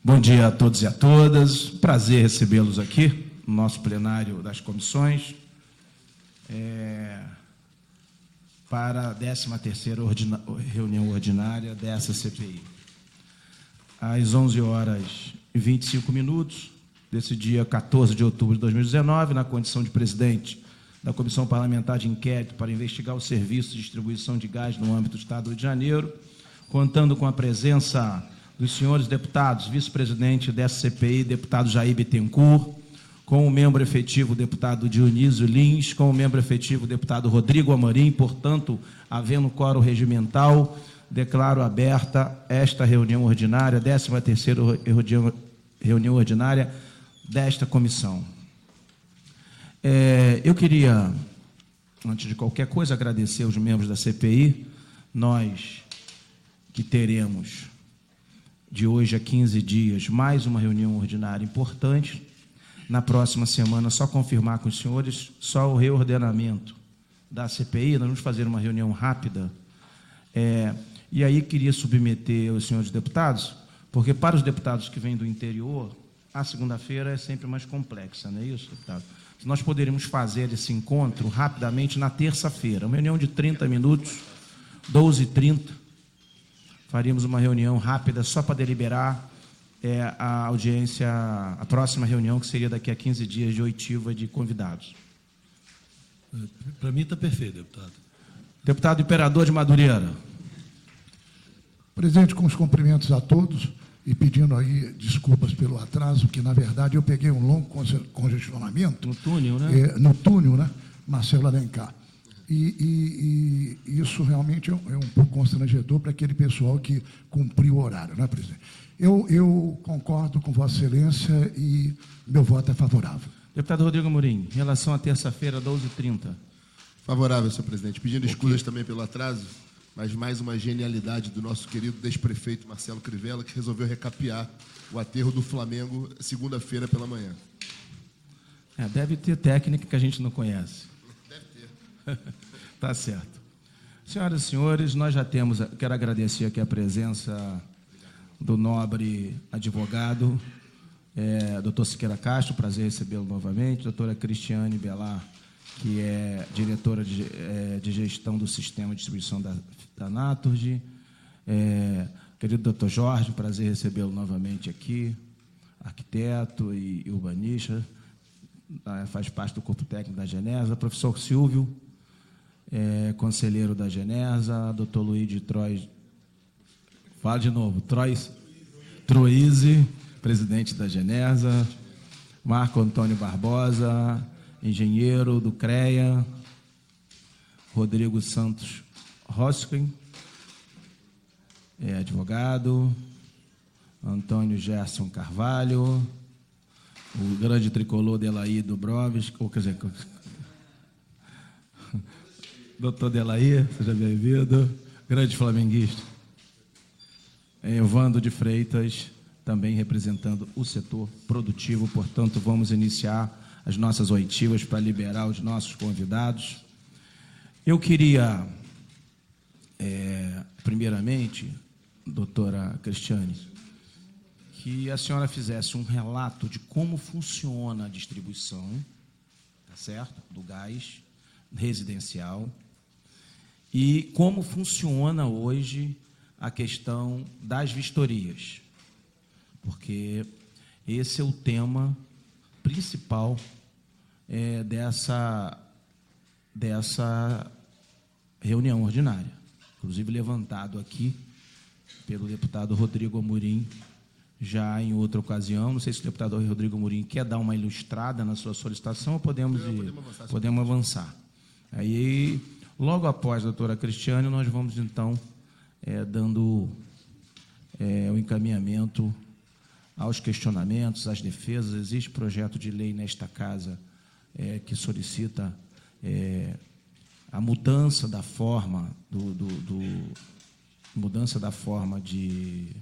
Bom dia a todos e a todas. Prazer recebê-los aqui no nosso plenário das comissões para a 13ª reunião ordinária dessa CPI. Às 11h25 desse dia 14 de outubro de 2019, na condição de presidente da Comissão Parlamentar de Inquérito para investigar o serviço de distribuição de gás no âmbito do Estado do Rio de Janeiro, contando com a presença dos senhores deputados, vice-presidente dessa CPI, deputado Jair Bittencourt, com o membro efetivo, deputado Dionísio Lins, com o membro efetivo, deputado Rodrigo Amorim. Portanto, havendo quórum regimental, declaro aberta esta reunião ordinária, 13ª reunião ordinária desta comissão. Eu queria, antes de qualquer coisa, agradecer aos membros da CPI. Nós que teremos, de hoje a 15 dias, mais uma reunião ordinária importante. Na próxima semana, só confirmar com os senhores, só o reordenamento da CPI, nós vamos fazer uma reunião rápida. E aí queria submeter aos senhores deputados, porque para os deputados que vêm do interior, a segunda-feira é sempre mais complexa, não é isso, deputado? Nós poderíamos fazer esse encontro rapidamente na terça-feira, uma reunião de 30 minutos, 12h30, faríamos uma reunião rápida só para deliberar a audiência, a próxima reunião, que seria daqui a 15 dias, de oitiva de convidados. Para mim está perfeito, deputado. Deputado Imperador de Madureira. Presidente, com os cumprimentos a todos e pedindo aí desculpas pelo atraso, que, na verdade, eu peguei um longo congestionamento. No túnel, né? No túnel, né? Marcelo Alencar. E isso realmente é um pouco constrangedor para aquele pessoal que cumpriu o horário, não é, presidente? Eu concordo com Vossa Excelência e meu voto é favorável. Deputado Rodrigo Amorim, em relação à terça-feira, 12h30. Favorável, senhor presidente. Pedindo escusas também pelo atraso, mas mais uma genialidade do nosso querido ex-prefeito Marcelo Crivella, que resolveu recapear o aterro do Flamengo segunda-feira pela manhã. Deve ter técnica que a gente não conhece. Deve ter. Tá certo. Senhoras e senhores, nós já temos, quero agradecer aqui a presença do nobre advogado, doutor Siqueira Castro, prazer recebê-lo novamente, doutora Cristiane Belar, que é diretora de gestão do sistema de distribuição da Naturgy, querido doutor Jorge, prazer recebê-lo novamente aqui, arquiteto e urbanista, faz parte do corpo técnico da Genesa, professor Silvio, conselheiro da Genesa, doutor Luiz de Trois, fala de novo, Troise, presidente da Genesa, Marco Antônio Barbosa, engenheiro do CREA, Rodrigo Santos Roskin, advogado, Antônio Gerson Carvalho, o grande tricolor Delaí Dubrovski, doutor Delaí, seja bem-vindo, grande flamenguista, Evandro de Freitas, também representando o setor produtivo. Portanto, vamos iniciar as nossas oitivas para liberar os nossos convidados. Eu queria, primeiramente, doutora Cristiane, que a senhora fizesse um relato de como funciona a distribuição, tá certo? Do gás residencial e como funciona hoje a questão das vistorias, porque esse é o tema principal dessa reunião ordinária, inclusive levantado aqui pelo deputado Rodrigo Amorim, já em outra ocasião. Não sei se o deputado Rodrigo Amorim quer dar uma ilustrada na sua solicitação ou podemos avançar. Aí, logo após a doutora Cristiane, nós vamos, então, dando o encaminhamento aos questionamentos, às defesas. Existe projeto de lei nesta casa que solicita a mudança da forma de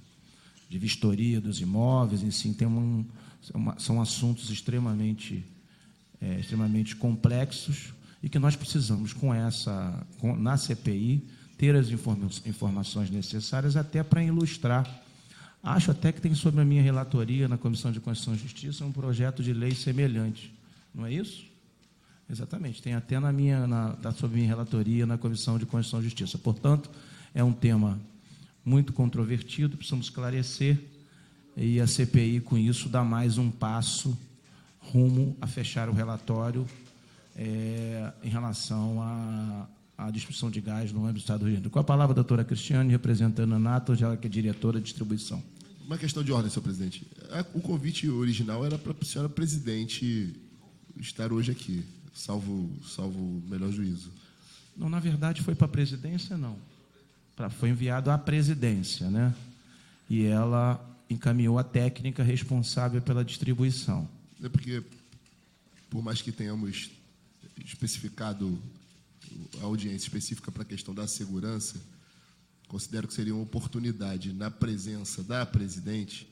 vistoria dos imóveis, enfim, são assuntos extremamente complexos e que nós precisamos, na CPI, ter as informações necessárias até para ilustrar Acho até que tem sobre a minha relatoria na Comissão de Constituição e Justiça um projeto de lei semelhante. Não é isso? Exatamente. Tem até sobre minha relatoria na Comissão de Constituição e Justiça. Portanto, é um tema muito controvertido, precisamos esclarecer, e a CPI, com isso, dá mais um passo rumo a fechar o relatório em relação à distribuição de gás no âmbito do Estado do Rio de Janeiro. Com a palavra, a doutora Cristiane, representando a NATO, já que é diretora de distribuição. Uma questão de ordem, senhor presidente. O convite original era para a senhora presidente estar hoje aqui, salvo o melhor juízo. Não, na verdade, foi para a presidência, não. Foi enviado à presidência, né? E ela encaminhou a técnica responsável pela distribuição. É porque, por mais que tenhamos especificado a audiência específica para a questão da segurança, considero que seria uma oportunidade, na presença da presidente,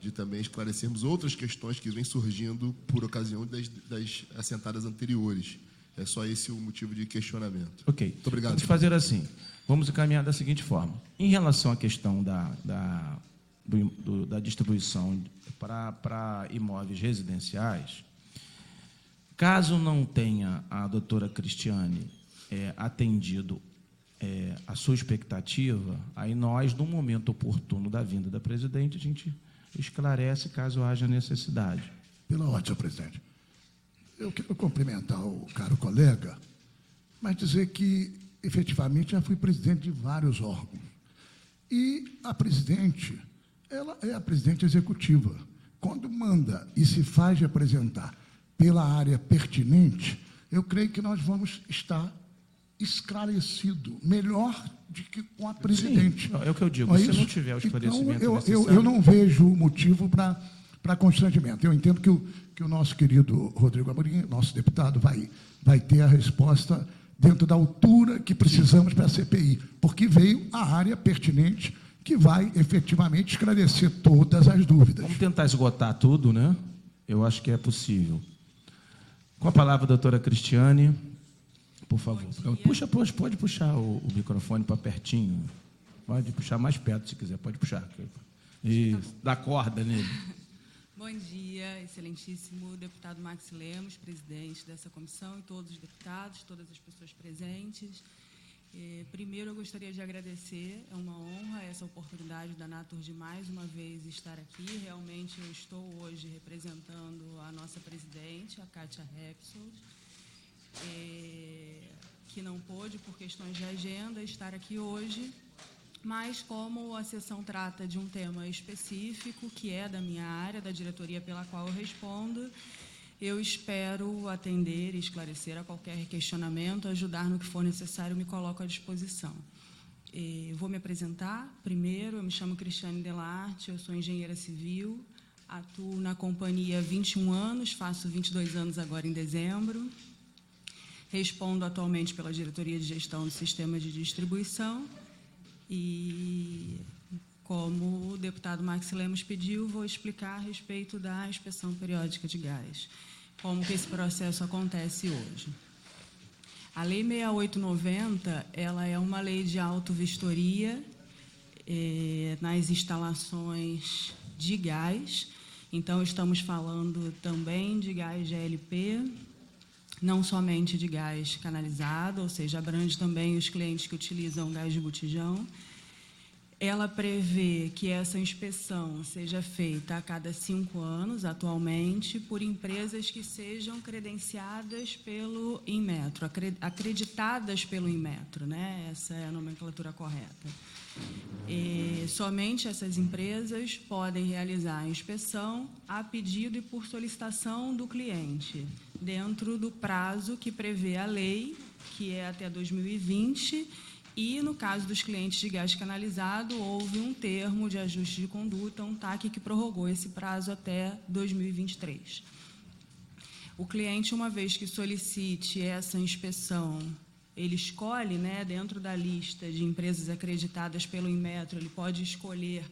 de também esclarecermos outras questões que vêm surgindo por ocasião das assentadas anteriores. É só esse o motivo de questionamento. Ok. Muito obrigado. Vamos fazer assim. Vamos encaminhar da seguinte forma. Em relação à questão da distribuição para imóveis residenciais, caso não tenha a doutora Cristiane atendido a sua expectativa, aí nós, no momento oportuno da vinda da presidente, a gente esclarece caso haja necessidade. Pela ordem, senhor presidente. Eu quero cumprimentar o caro colega, mas dizer que, efetivamente, já fui presidente de vários órgãos. E a presidente, ela é a presidente executiva. Quando manda e se faz representar pela área pertinente, eu creio que nós vamos estar esclarecido, melhor do que com a presidente. Sim, é o que eu digo. Não é Se isso? não tiver o esclarecimento então, necessário... eu não vejo motivo para constrangimento. Eu entendo que o nosso querido Rodrigo Amorim, nosso deputado, vai ter a resposta dentro da altura que precisamos para a CPI, porque veio a área pertinente que vai efetivamente esclarecer todas as dúvidas. Vamos tentar esgotar tudo, né? Eu acho que é possível. Com a palavra, a doutora Cristiane, por favor. Pode puxar o microfone para pertinho. Pode puxar mais perto, se quiser. Pode puxar. E dá corda nele. Bom dia, excelentíssimo deputado Max Lemos, presidente dessa comissão, e todos os deputados, todas as pessoas presentes. Primeiro, eu gostaria de agradecer, é uma honra essa oportunidade da Natur de mais uma vez estar aqui. Realmente, eu estou hoje representando a nossa presidente, a Kátia Repsold, que não pôde, por questões de agenda, estar aqui hoje. Mas, como a sessão trata de um tema específico, que é da minha área, da diretoria pela qual eu respondo, eu espero atender e esclarecer a qualquer questionamento, ajudar no que for necessário, me coloco à disposição. Vou me apresentar. Primeiro, eu me chamo Cristiane Delarte, eu sou engenheira civil, atuo na companhia há 21 anos, faço 22 anos agora em dezembro. Respondo atualmente pela diretoria de gestão do sistema de distribuição. E, como o deputado Max Lemos pediu, vou explicar a respeito da inspeção periódica de gás, como que esse processo acontece hoje. A Lei 6890, ela é uma lei de auto-vistoria nas instalações de gás. Então, estamos falando também de gás GLP, não somente de gás canalizado, ou seja, abrange também os clientes que utilizam gás de botijão. Ela prevê que essa inspeção seja feita a cada 5 anos, atualmente, por empresas que sejam credenciadas pelo Inmetro, acreditadas pelo Inmetro, né? Essa é a nomenclatura correta. E somente essas empresas podem realizar a inspeção a pedido e por solicitação do cliente, dentro do prazo que prevê a lei, que é até 2020, e, no caso dos clientes de gás canalizado, houve um termo de ajuste de conduta, um TAC, que prorrogou esse prazo até 2023. O cliente, uma vez que solicite essa inspeção, ele escolhe, né, dentro da lista de empresas acreditadas pelo Inmetro, ele pode escolher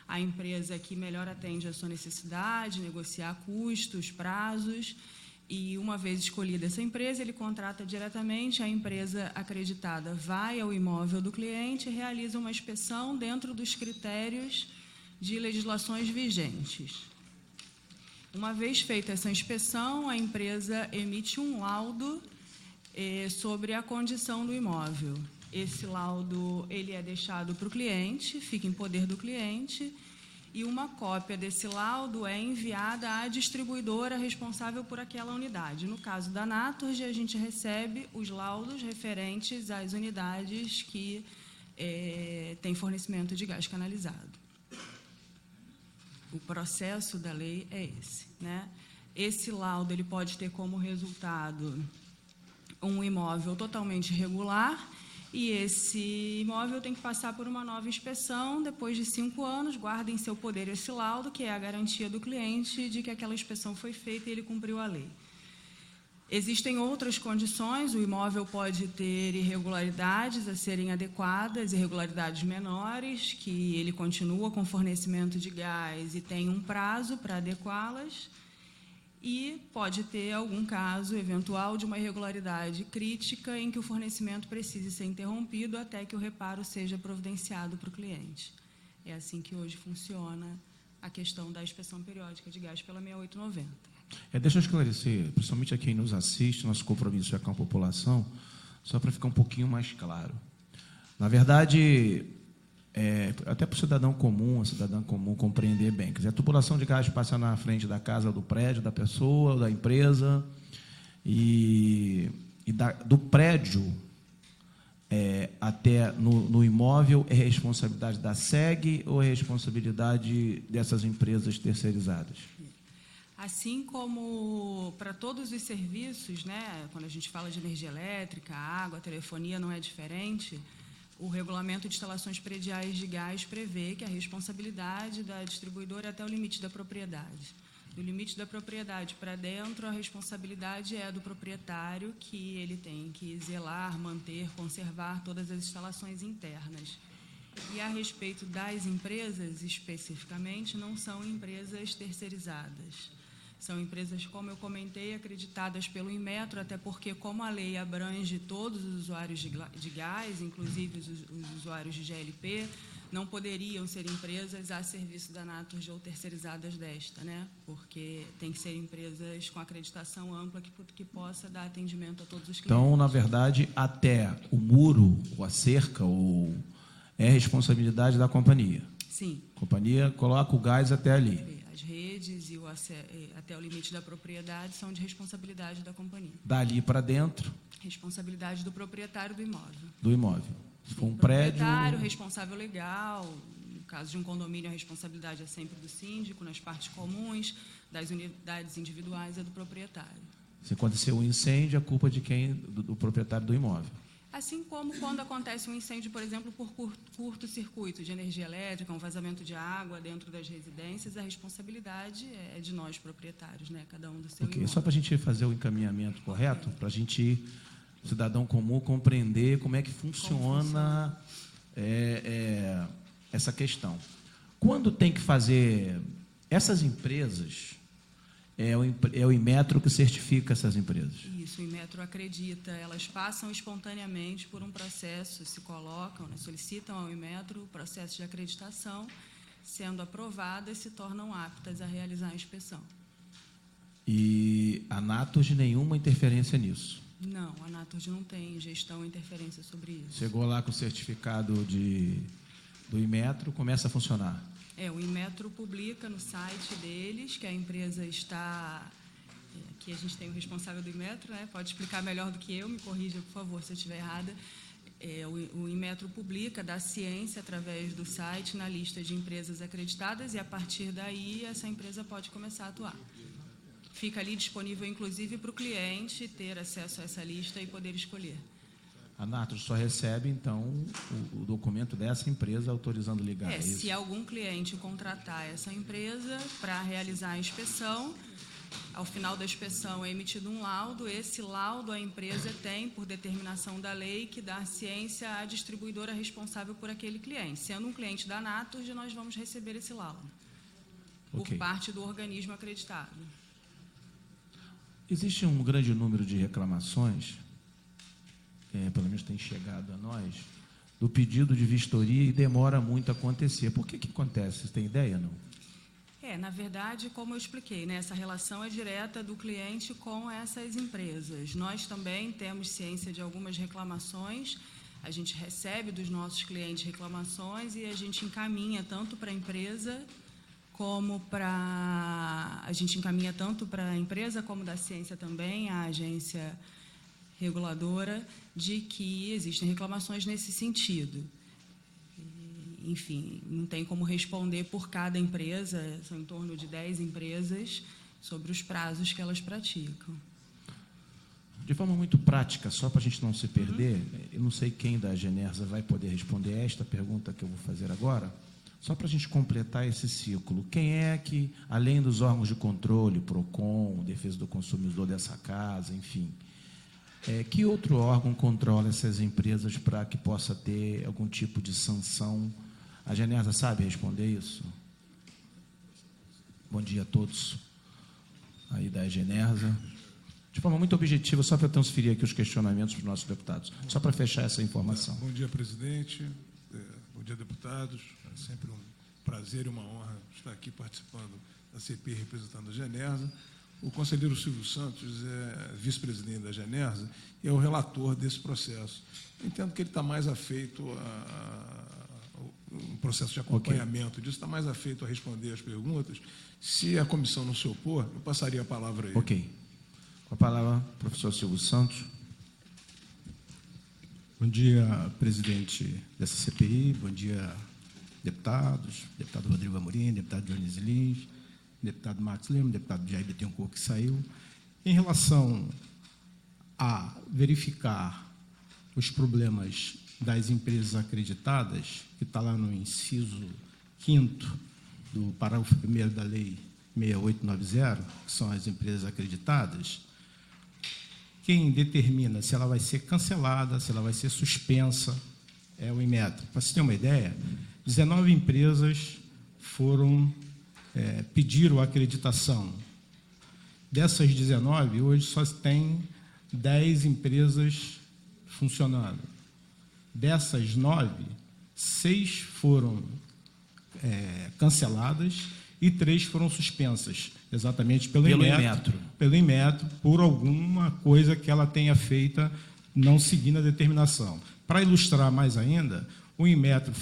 a empresa que melhor atende à sua necessidade, negociar custos, prazos, e, uma vez escolhida essa empresa, ele contrata diretamente, a empresa acreditada vai ao imóvel do cliente e realiza uma inspeção dentro dos critérios de legislações vigentes. Uma vez feita essa inspeção, a empresa emite um laudo sobre a condição do imóvel. Esse laudo ele é deixado para o cliente, fica em poder do cliente, e uma cópia desse laudo é enviada à distribuidora responsável por aquela unidade. No caso da Naturgy, a gente recebe os laudos referentes às unidades que têm fornecimento de gás canalizado. O processo da lei é esse, né? Esse laudo ele pode ter como resultado um imóvel totalmente irregular, e esse imóvel tem que passar por uma nova inspeção. Depois de 5 anos, guarda em seu poder esse laudo, que é a garantia do cliente de que aquela inspeção foi feita e ele cumpriu a lei. Existem outras condições, o imóvel pode ter irregularidades a serem adequadas, irregularidades menores, que ele continua com fornecimento de gás e tem um prazo para adequá-las, e pode ter algum caso eventual de uma irregularidade crítica em que o fornecimento precise ser interrompido até que o reparo seja providenciado para o cliente. É assim que hoje funciona a questão da inspeção periódica de gás pela 6890. Deixa eu esclarecer, principalmente a quem nos assiste, nosso compromisso é com a população, só para ficar um pouquinho mais claro. Na verdade, até para o cidadão comum, a cidadã comum compreender bem. Quer dizer, a tubulação de gás passa na frente da casa, do prédio, da pessoa, da empresa, do prédio até no imóvel é responsabilidade da SEG ou é responsabilidade dessas empresas terceirizadas? Assim como para todos os serviços, né, quando a gente fala de energia elétrica, água, telefonia, não é diferente. O regulamento de instalações prediais de gás prevê que a responsabilidade da distribuidora é até o limite da propriedade. Do limite da propriedade para dentro, a responsabilidade é do proprietário, que ele tem que zelar, manter, conservar todas as instalações internas. E a respeito das empresas, especificamente, não são empresas terceirizadas. São empresas, como eu comentei, acreditadas pelo Inmetro, até porque, como a lei abrange todos os usuários de gás, inclusive os usuários de GLP, não poderiam ser empresas a serviço da Naturgy ou terceirizadas desta, né? Porque tem que ser empresas com acreditação ampla que possa dar atendimento a todos os clientes. Então, na verdade, até o muro, ou a cerca, é responsabilidade da companhia. Sim. A companhia coloca o gás até ali. As redes e até o limite da propriedade são de responsabilidade da companhia. Dali para dentro? Responsabilidade do proprietário do imóvel. Do imóvel. Se for um prédio... Proprietário, responsável legal. No caso de um condomínio, a responsabilidade é sempre do síndico. Nas partes comuns, das unidades individuais, é do proprietário. Se acontecer um incêndio, a culpa é de quem? Do proprietário do imóvel. Assim como quando acontece um incêndio, por exemplo, por curto-circuito de energia elétrica, um vazamento de água dentro das residências, a responsabilidade é de nós, proprietários, né? Cada um do seu imóvel. Só para a gente fazer o encaminhamento correto, para a gente, cidadão comum, compreender como é que funciona essa questão. Quando tem que fazer... Essas empresas... É o Inmetro que certifica essas empresas. Isso, o Inmetro acredita. Elas passam espontaneamente por um processo, se colocam, né, solicitam ao Inmetro o processo de acreditação, sendo aprovadas, se tornam aptas a realizar a inspeção. E a Naturgy nenhuma interferência nisso? Não, a Naturgy não tem gestão ou interferência sobre isso. Chegou lá com o certificado do Inmetro, começa a funcionar. O Inmetro publica no site deles que a empresa está... Aqui a gente tem o responsável do Inmetro, né? Pode explicar melhor do que eu, me corrija, por favor, se eu estiver errada. O Inmetro publica, dá ciência através do site na lista de empresas acreditadas e, a partir daí, essa empresa pode começar a atuar. Fica ali disponível, inclusive, para o cliente ter acesso a essa lista e poder escolher. A Naturgy só recebe, então, o documento dessa empresa autorizando ligar. Se algum cliente contratar essa empresa para realizar a inspeção, ao final da inspeção é emitido um laudo. Esse laudo a empresa tem, por determinação da lei, que dar ciência à distribuidora responsável por aquele cliente. Sendo um cliente da Naturgy, nós vamos receber esse laudo, por parte do organismo acreditado. Existe um grande número de reclamações, pelo menos tem chegado a nós, do pedido de vistoria e demora muito a acontecer. Por que acontece? Você tem ideia, não? Na verdade, como eu expliquei, né, essa relação é direta do cliente com essas empresas. Nós também temos ciência de algumas reclamações, a gente recebe dos nossos clientes reclamações e a gente encaminha tanto para a empresa como da ciência também, a agência reguladora, de que existem reclamações nesse sentido. Enfim, não tem como responder por cada empresa, são em torno de 10 empresas, sobre os prazos que elas praticam. De forma muito prática, só para a gente não se perder, eu não sei quem da Genersa vai poder responder esta pergunta que eu vou fazer agora, só para a gente completar esse ciclo. Quem é que, além dos órgãos de controle, PROCON, Defesa do Consumidor dessa casa, enfim, que outro órgão controla essas empresas para que possa ter algum tipo de sanção? A Genersa sabe responder isso? Bom dia a todos aí da Genersa. De forma muito objetiva, só para transferir aqui os questionamentos para os nossos deputados, só para fechar essa informação. Bom dia, presidente. Bom dia, deputados. É sempre um prazer e uma honra estar aqui participando da CPI representando a Genersa. O conselheiro Silvio Santos é vice-presidente da Genersa e é o relator desse processo. Eu entendo que ele está mais afeito um processo de acompanhamento disso, está mais afeito a responder as perguntas. Se a comissão não se opor, eu passaria a palavra a ele. Ok. Com a palavra, professor Silvio Santos. Bom dia, presidente dessa CPI, bom dia, deputados, deputado Rodrigo Amorim, deputado Dionísio Lins, deputado Max Lima, deputado Jair Bittencourt, que saiu. Em relação a verificar os problemas das empresas acreditadas, que está lá no inciso 5º do parágrafo 1º da Lei 6890, que são as empresas acreditadas, quem determina se ela vai ser cancelada, se ela vai ser suspensa, é o Inmetro. Para você ter uma ideia, 19 empresas pediram acreditação. Dessas 19, hoje só tem 10 empresas funcionando. Dessas 9, 6 foram canceladas e 3 foram suspensas, exatamente pelo Inmetro, por alguma coisa que ela tenha feita não seguindo a determinação. Para ilustrar mais ainda, o Inmetro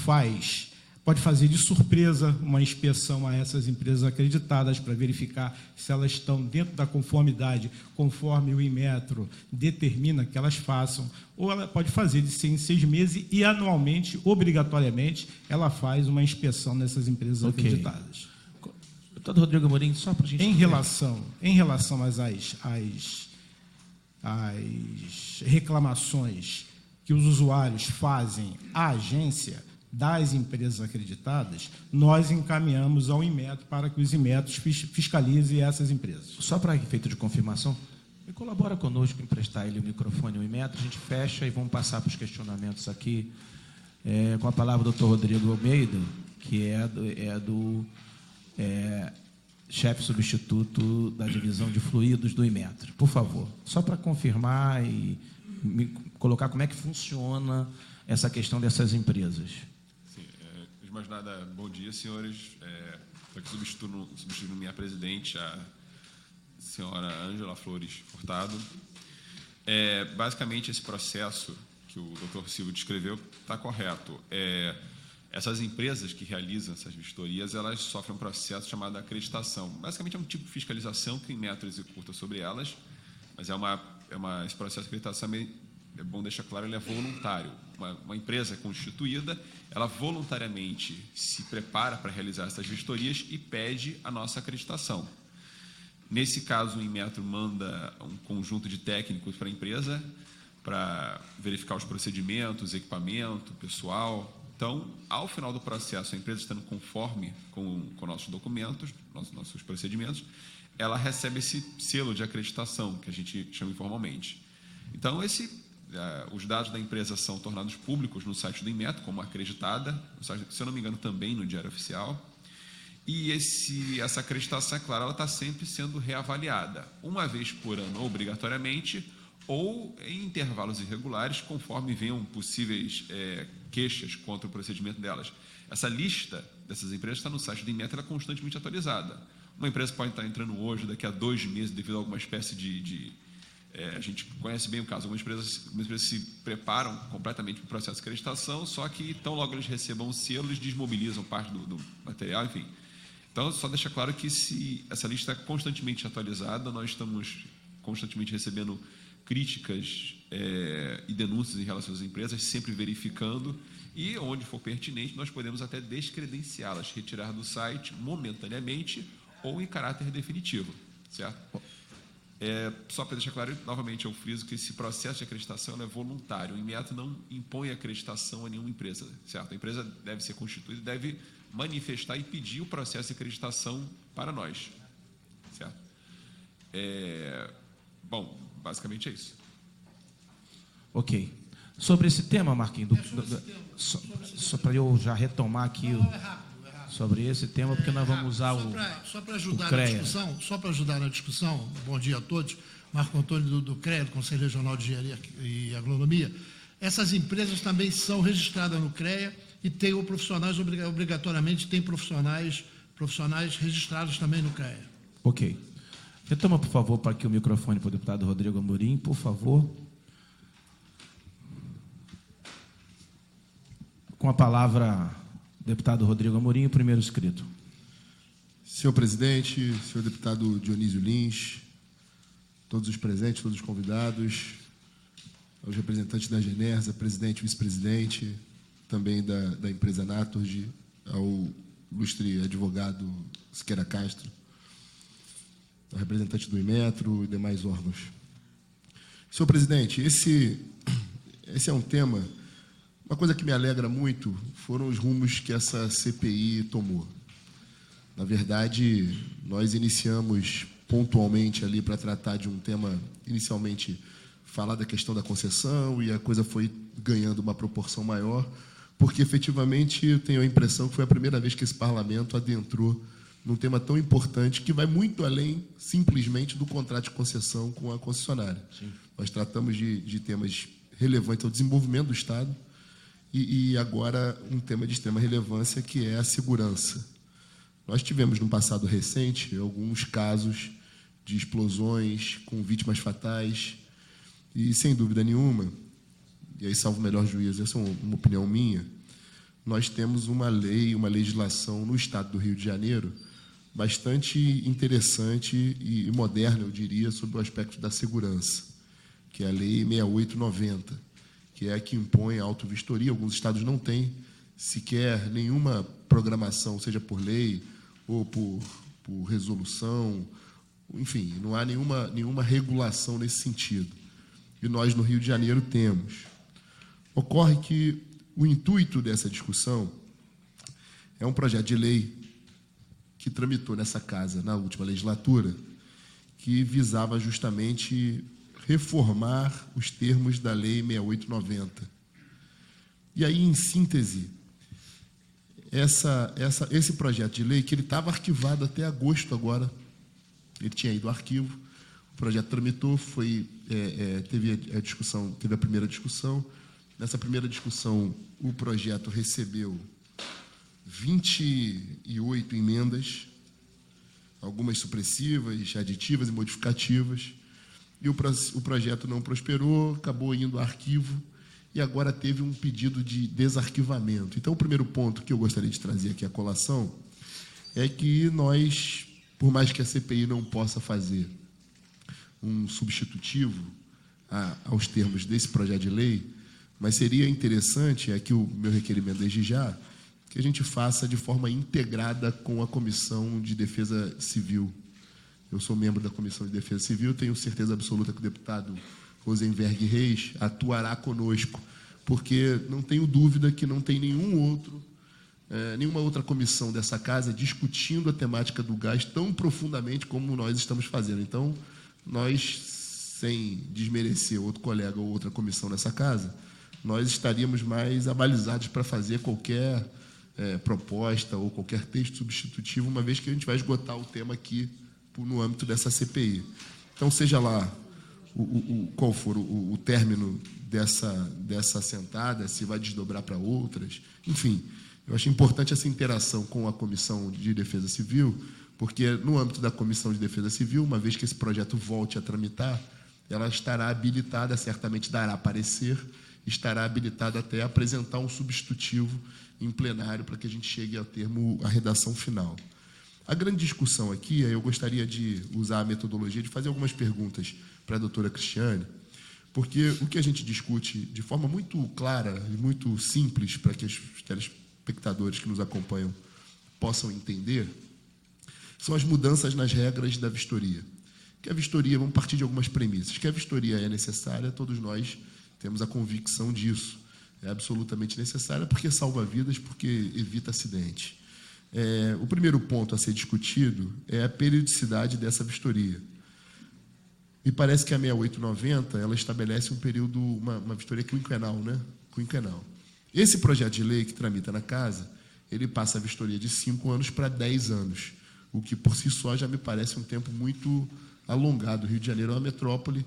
pode fazer de surpresa uma inspeção a essas empresas acreditadas para verificar se elas estão dentro da conformidade, conforme o Inmetro determina que elas façam, ou ela pode fazer de 6 em 6 meses e, anualmente, obrigatoriamente, ela faz uma inspeção nessas empresas acreditadas. Deputado Rodrigo Amorim, só para a gente... Em relação às reclamações que os usuários fazem à agência das empresas acreditadas, nós encaminhamos ao Inmetro para que os Inmetros fiscalizem essas empresas. Só para efeito de confirmação, me colabora conosco em emprestar ele o microfone, o Inmetro, a gente fecha e vamos passar para os questionamentos aqui, com a palavra do doutor Rodrigo Almeida, que é do chefe substituto da divisão de fluidos do Inmetro. Por favor, só para confirmar e me colocar como é que funciona essa questão dessas empresas. Sim, de mais nada, bom dia, senhores. Estou aqui substituindo minha presidente, a senhora Ângela Flores Furtado. Basicamente, esse processo que o doutor Silvio descreveu está correto. Essas empresas que realizam essas vistorias, elas sofrem um processo chamado acreditação. Basicamente, é um tipo de fiscalização que o Inmetro executa sobre elas, mas esse processo de acreditação, é bom deixar claro, ele é voluntário. Uma empresa constituída, ela voluntariamente se prepara para realizar essas vistorias e pede a nossa acreditação. Nesse caso, o Inmetro manda um conjunto de técnicos para a empresa para verificar os procedimentos, equipamento, pessoal. Então, ao final do processo, a empresa estando conforme com nossos documentos, nossos procedimentos, ela recebe esse selo de acreditação, que a gente chama informalmente. Então, os dados da empresa são tornados públicos no site do Inmetro, como acreditada, se eu não me engano, também no Diário Oficial. E essa acreditação, é claro, ela está sempre sendo reavaliada, uma vez por ano, obrigatoriamente, ou em intervalos irregulares, conforme venham possíveis queixas contra o procedimento delas. Essa lista dessas empresas está no site do Inmetro, ela é constantemente atualizada. Uma empresa pode estar entrando hoje, daqui a 2 meses, devido a alguma espécie a gente conhece bem o caso, algumas empresas se preparam completamente para o processo de acreditação, só que tão logo eles recebam o selo, eles desmobilizam parte do material, enfim. Então, só deixa claro que essa lista é constantemente atualizada, nós estamos constantemente recebendo críticas e denúncias em relação às empresas, sempre verificando, e onde for pertinente, nós podemos até descredenciá-las, retirar do site momentaneamente ou em caráter definitivo, certo? Só para deixar claro, novamente, eu friso que esse processo de acreditação é voluntário. O Inmetro não impõe acreditação a nenhuma empresa, certo? A empresa deve ser constituída, deve manifestar e pedir o processo de acreditação para nós, certo? Bom, basicamente é isso. Ok. Sobre esse tema, Marquinhos, só para eu já retomar aqui sobre esse tema, porque nós vamos usar só para ajudar o CREA. Só para ajudar na discussão, bom dia a todos, Marco Antônio do CREA, do Conselho Regional de Engenharia e Agronomia. Essas empresas também são registradas no CREA e têm profissionais, obrigatoriamente, tem profissionais registrados também no CREA. Ok. Retoma, por favor, para aqui o microfone para o deputado Rodrigo Amorim, por favor. Com a palavra, deputado Rodrigo Amorim, o primeiro inscrito. Senhor presidente, senhor deputado Dionísio Lins, todos os presentes, todos os convidados, aos representantes da Genersa, presidente e vice-presidente, também da empresa Naturgy, ao ilustre advogado Siqueira Castro, ao representante do Inmetro e demais órgãos. Senhor presidente, esse é um tema, uma coisa que me alegra muito foram os rumos que essa CPI tomou. Na verdade, nós iniciamos pontualmente ali para tratar de um tema, inicialmente falar da questão da concessão, e a coisa foi ganhando uma proporção maior, porque efetivamente eu tenho a impressão que foi a primeira vez que esse parlamento adentrou num tema tão importante que vai muito além simplesmente do contrato de concessão com a concessionária. Sim. Nós tratamos de temas relevantes ao desenvolvimento do Estado e agora um tema de extrema relevância que é a segurança. Nós tivemos no passado recente alguns casos de explosões com vítimas fatais e, sem dúvida nenhuma, e aí salvo o melhor juízo, essa é uma opinião minha, nós temos uma lei, uma legislação no Estado do Rio de Janeiro bastante interessante e moderna, eu diria, sobre o aspecto da segurança, que é a Lei 6890, que é a que impõe a auto-vistoria. Alguns estados não têm sequer nenhuma programação, seja por lei ou por resolução, enfim, não há nenhuma regulação nesse sentido. E nós, no Rio de Janeiro, temos. Ocorre que o intuito dessa discussão é um projeto de lei que tramitou nessa casa, na última legislatura, que visava justamente reformar os termos da Lei 6890. E aí, em síntese, esse projeto de lei, que ele estava arquivado até agosto agora, ele tinha ido ao arquivo, o projeto tramitou, teve a primeira discussão. Nessa primeira discussão, o projeto recebeu 28 emendas, algumas supressivas, aditivas e modificativas, e o projeto não prosperou, acabou indo ao arquivo, e agora teve um pedido de desarquivamento. Então, o primeiro ponto que eu gostaria de trazer aqui à colação é que nós, por mais que a CPI não possa fazer um substitutivo aos termos desse projeto de lei, mas seria interessante, aqui o meu requerimento desde já, que a gente faça de forma integrada com a Comissão de Defesa Civil. Eu sou membro da Comissão de Defesa Civil, tenho certeza absoluta que o deputado Rosenberg Reis atuará conosco, porque não tenho dúvida que não tem nenhuma outra comissão dessa casa discutindo a temática do gás tão profundamente como nós estamos fazendo. Então, nós, sem desmerecer outro colega ou outra comissão nessa casa, nós estaríamos mais abalizados para fazer qualquer proposta ou qualquer texto substitutivo, uma vez que a gente vai esgotar o tema aqui no âmbito dessa CPI. Então, seja lá qual for o término dessa assentada, se vai desdobrar para outras. Enfim, eu acho importante essa interação com a Comissão de Defesa Civil, porque no âmbito da Comissão de Defesa Civil, uma vez que esse projeto volte a tramitar, ela estará habilitada, certamente dará parecer, estará habilitada até a apresentar um substitutivo em plenário para que a gente chegue ao termo, a redação final. A grande discussão aqui, eu gostaria de usar a metodologia de fazer algumas perguntas para a doutora Cristiane, porque o que a gente discute de forma muito clara e muito simples para que os telespectadores que nos acompanham possam entender, são as mudanças nas regras da vistoria. Que a vistoria, vamos partir de algumas premissas, que a vistoria é necessária, todos nós temos a convicção disso. É absolutamente necessária porque salva vidas, porque evita acidente. O primeiro ponto a ser discutido é a periodicidade dessa vistoria. Me parece que a 6890 ela estabelece um período, uma vistoria quinquenal, né? Quinquenal. Esse projeto de lei que tramita na casa, ele passa a vistoria de 5 anos para 10 anos, o que por si só já me parece um tempo muito alongado. O Rio de Janeiro é uma metrópole,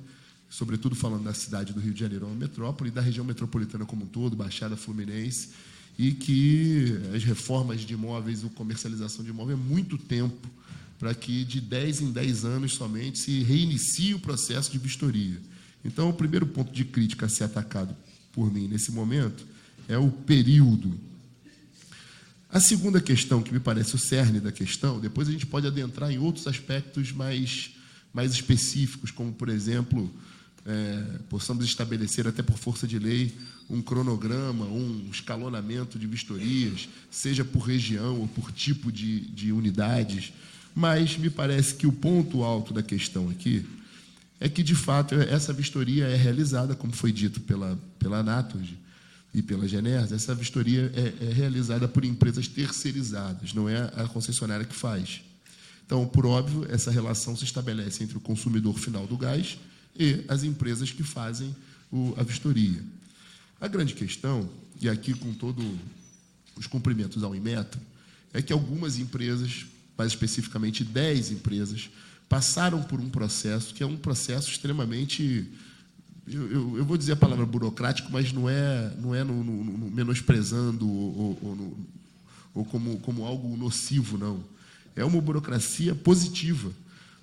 sobretudo falando da cidade do Rio de Janeiro, é uma metrópole, e da região metropolitana como um todo, Baixada Fluminense, e que as reformas de imóveis, a comercialização de imóveis é muito tempo para que de 10 em 10 anos somente se reinicie o processo de vistoria. Então, o primeiro ponto de crítica a ser atacado por mim nesse momento é o período. A segunda questão, que me parece o cerne da questão, depois a gente pode adentrar em outros aspectos mais específicos, como, por exemplo, possamos estabelecer, até por força de lei, um cronograma, um escalonamento de vistorias, seja por região ou por tipo de unidades. Mas me parece que o ponto alto da questão aqui é que, de fato, essa vistoria é realizada, como foi dito pela Anatorg e pela Genersa, essa vistoria é realizada por empresas terceirizadas, não é a concessionária que faz. Então, por óbvio, essa relação se estabelece entre o consumidor final do gás e as empresas que fazem a vistoria. A grande questão, e aqui com todos os cumprimentos ao Inmetro, é que algumas empresas, mais especificamente 10 empresas, passaram por um processo que é um processo extremamente, eu vou dizer a palavra burocrático, mas não é no menosprezando ou como algo nocivo, não. É uma burocracia positiva,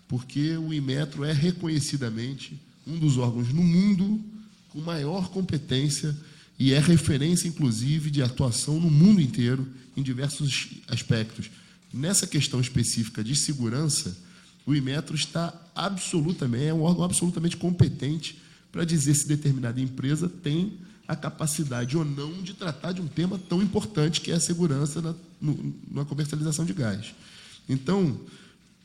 porque o Inmetro é reconhecidamente um dos órgãos no mundo com maior competência e é referência, inclusive, de atuação no mundo inteiro em diversos aspectos. Nessa questão específica de segurança, o Inmetro é um órgão absolutamente competente para dizer se determinada empresa tem a capacidade ou não de tratar de um tema tão importante que é a segurança na comercialização de gás. Então,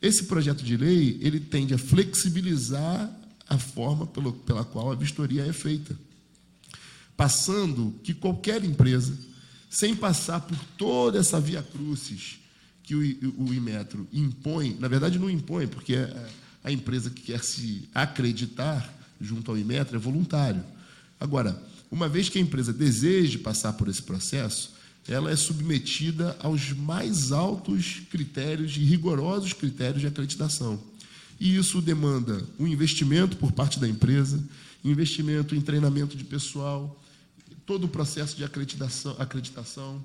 esse projeto de lei ele tende a flexibilizar a forma pela qual a vistoria é feita, passando que qualquer empresa, sem passar por toda essa via crucis que o Inmetro impõe, na verdade não impõe, porque a empresa que quer se acreditar junto ao Inmetro é voluntário. Agora, uma vez que a empresa deseje passar por esse processo, ela é submetida aos mais altos critérios e rigorosos critérios de acreditação. E isso demanda um investimento por parte da empresa, investimento em treinamento de pessoal, todo o processo de acreditação,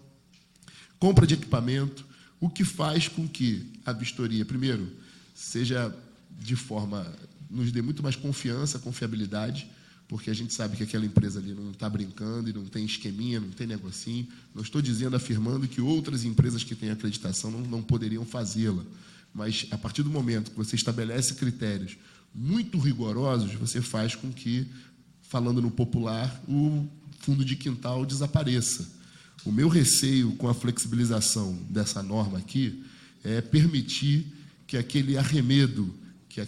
compra de equipamento, o que faz com que a vistoria, primeiro, seja de forma, nos dê muito mais confiança, confiabilidade, porque a gente sabe que aquela empresa ali não está brincando e não tem esqueminha, não tem negocinho. Não estou afirmando que outras empresas que têm acreditação não poderiam fazê-la. Mas, a partir do momento que você estabelece critérios muito rigorosos, você faz com que, falando no popular, o fundo de quintal desapareça. O meu receio com a flexibilização dessa norma aqui é permitir que aquele arremedo, que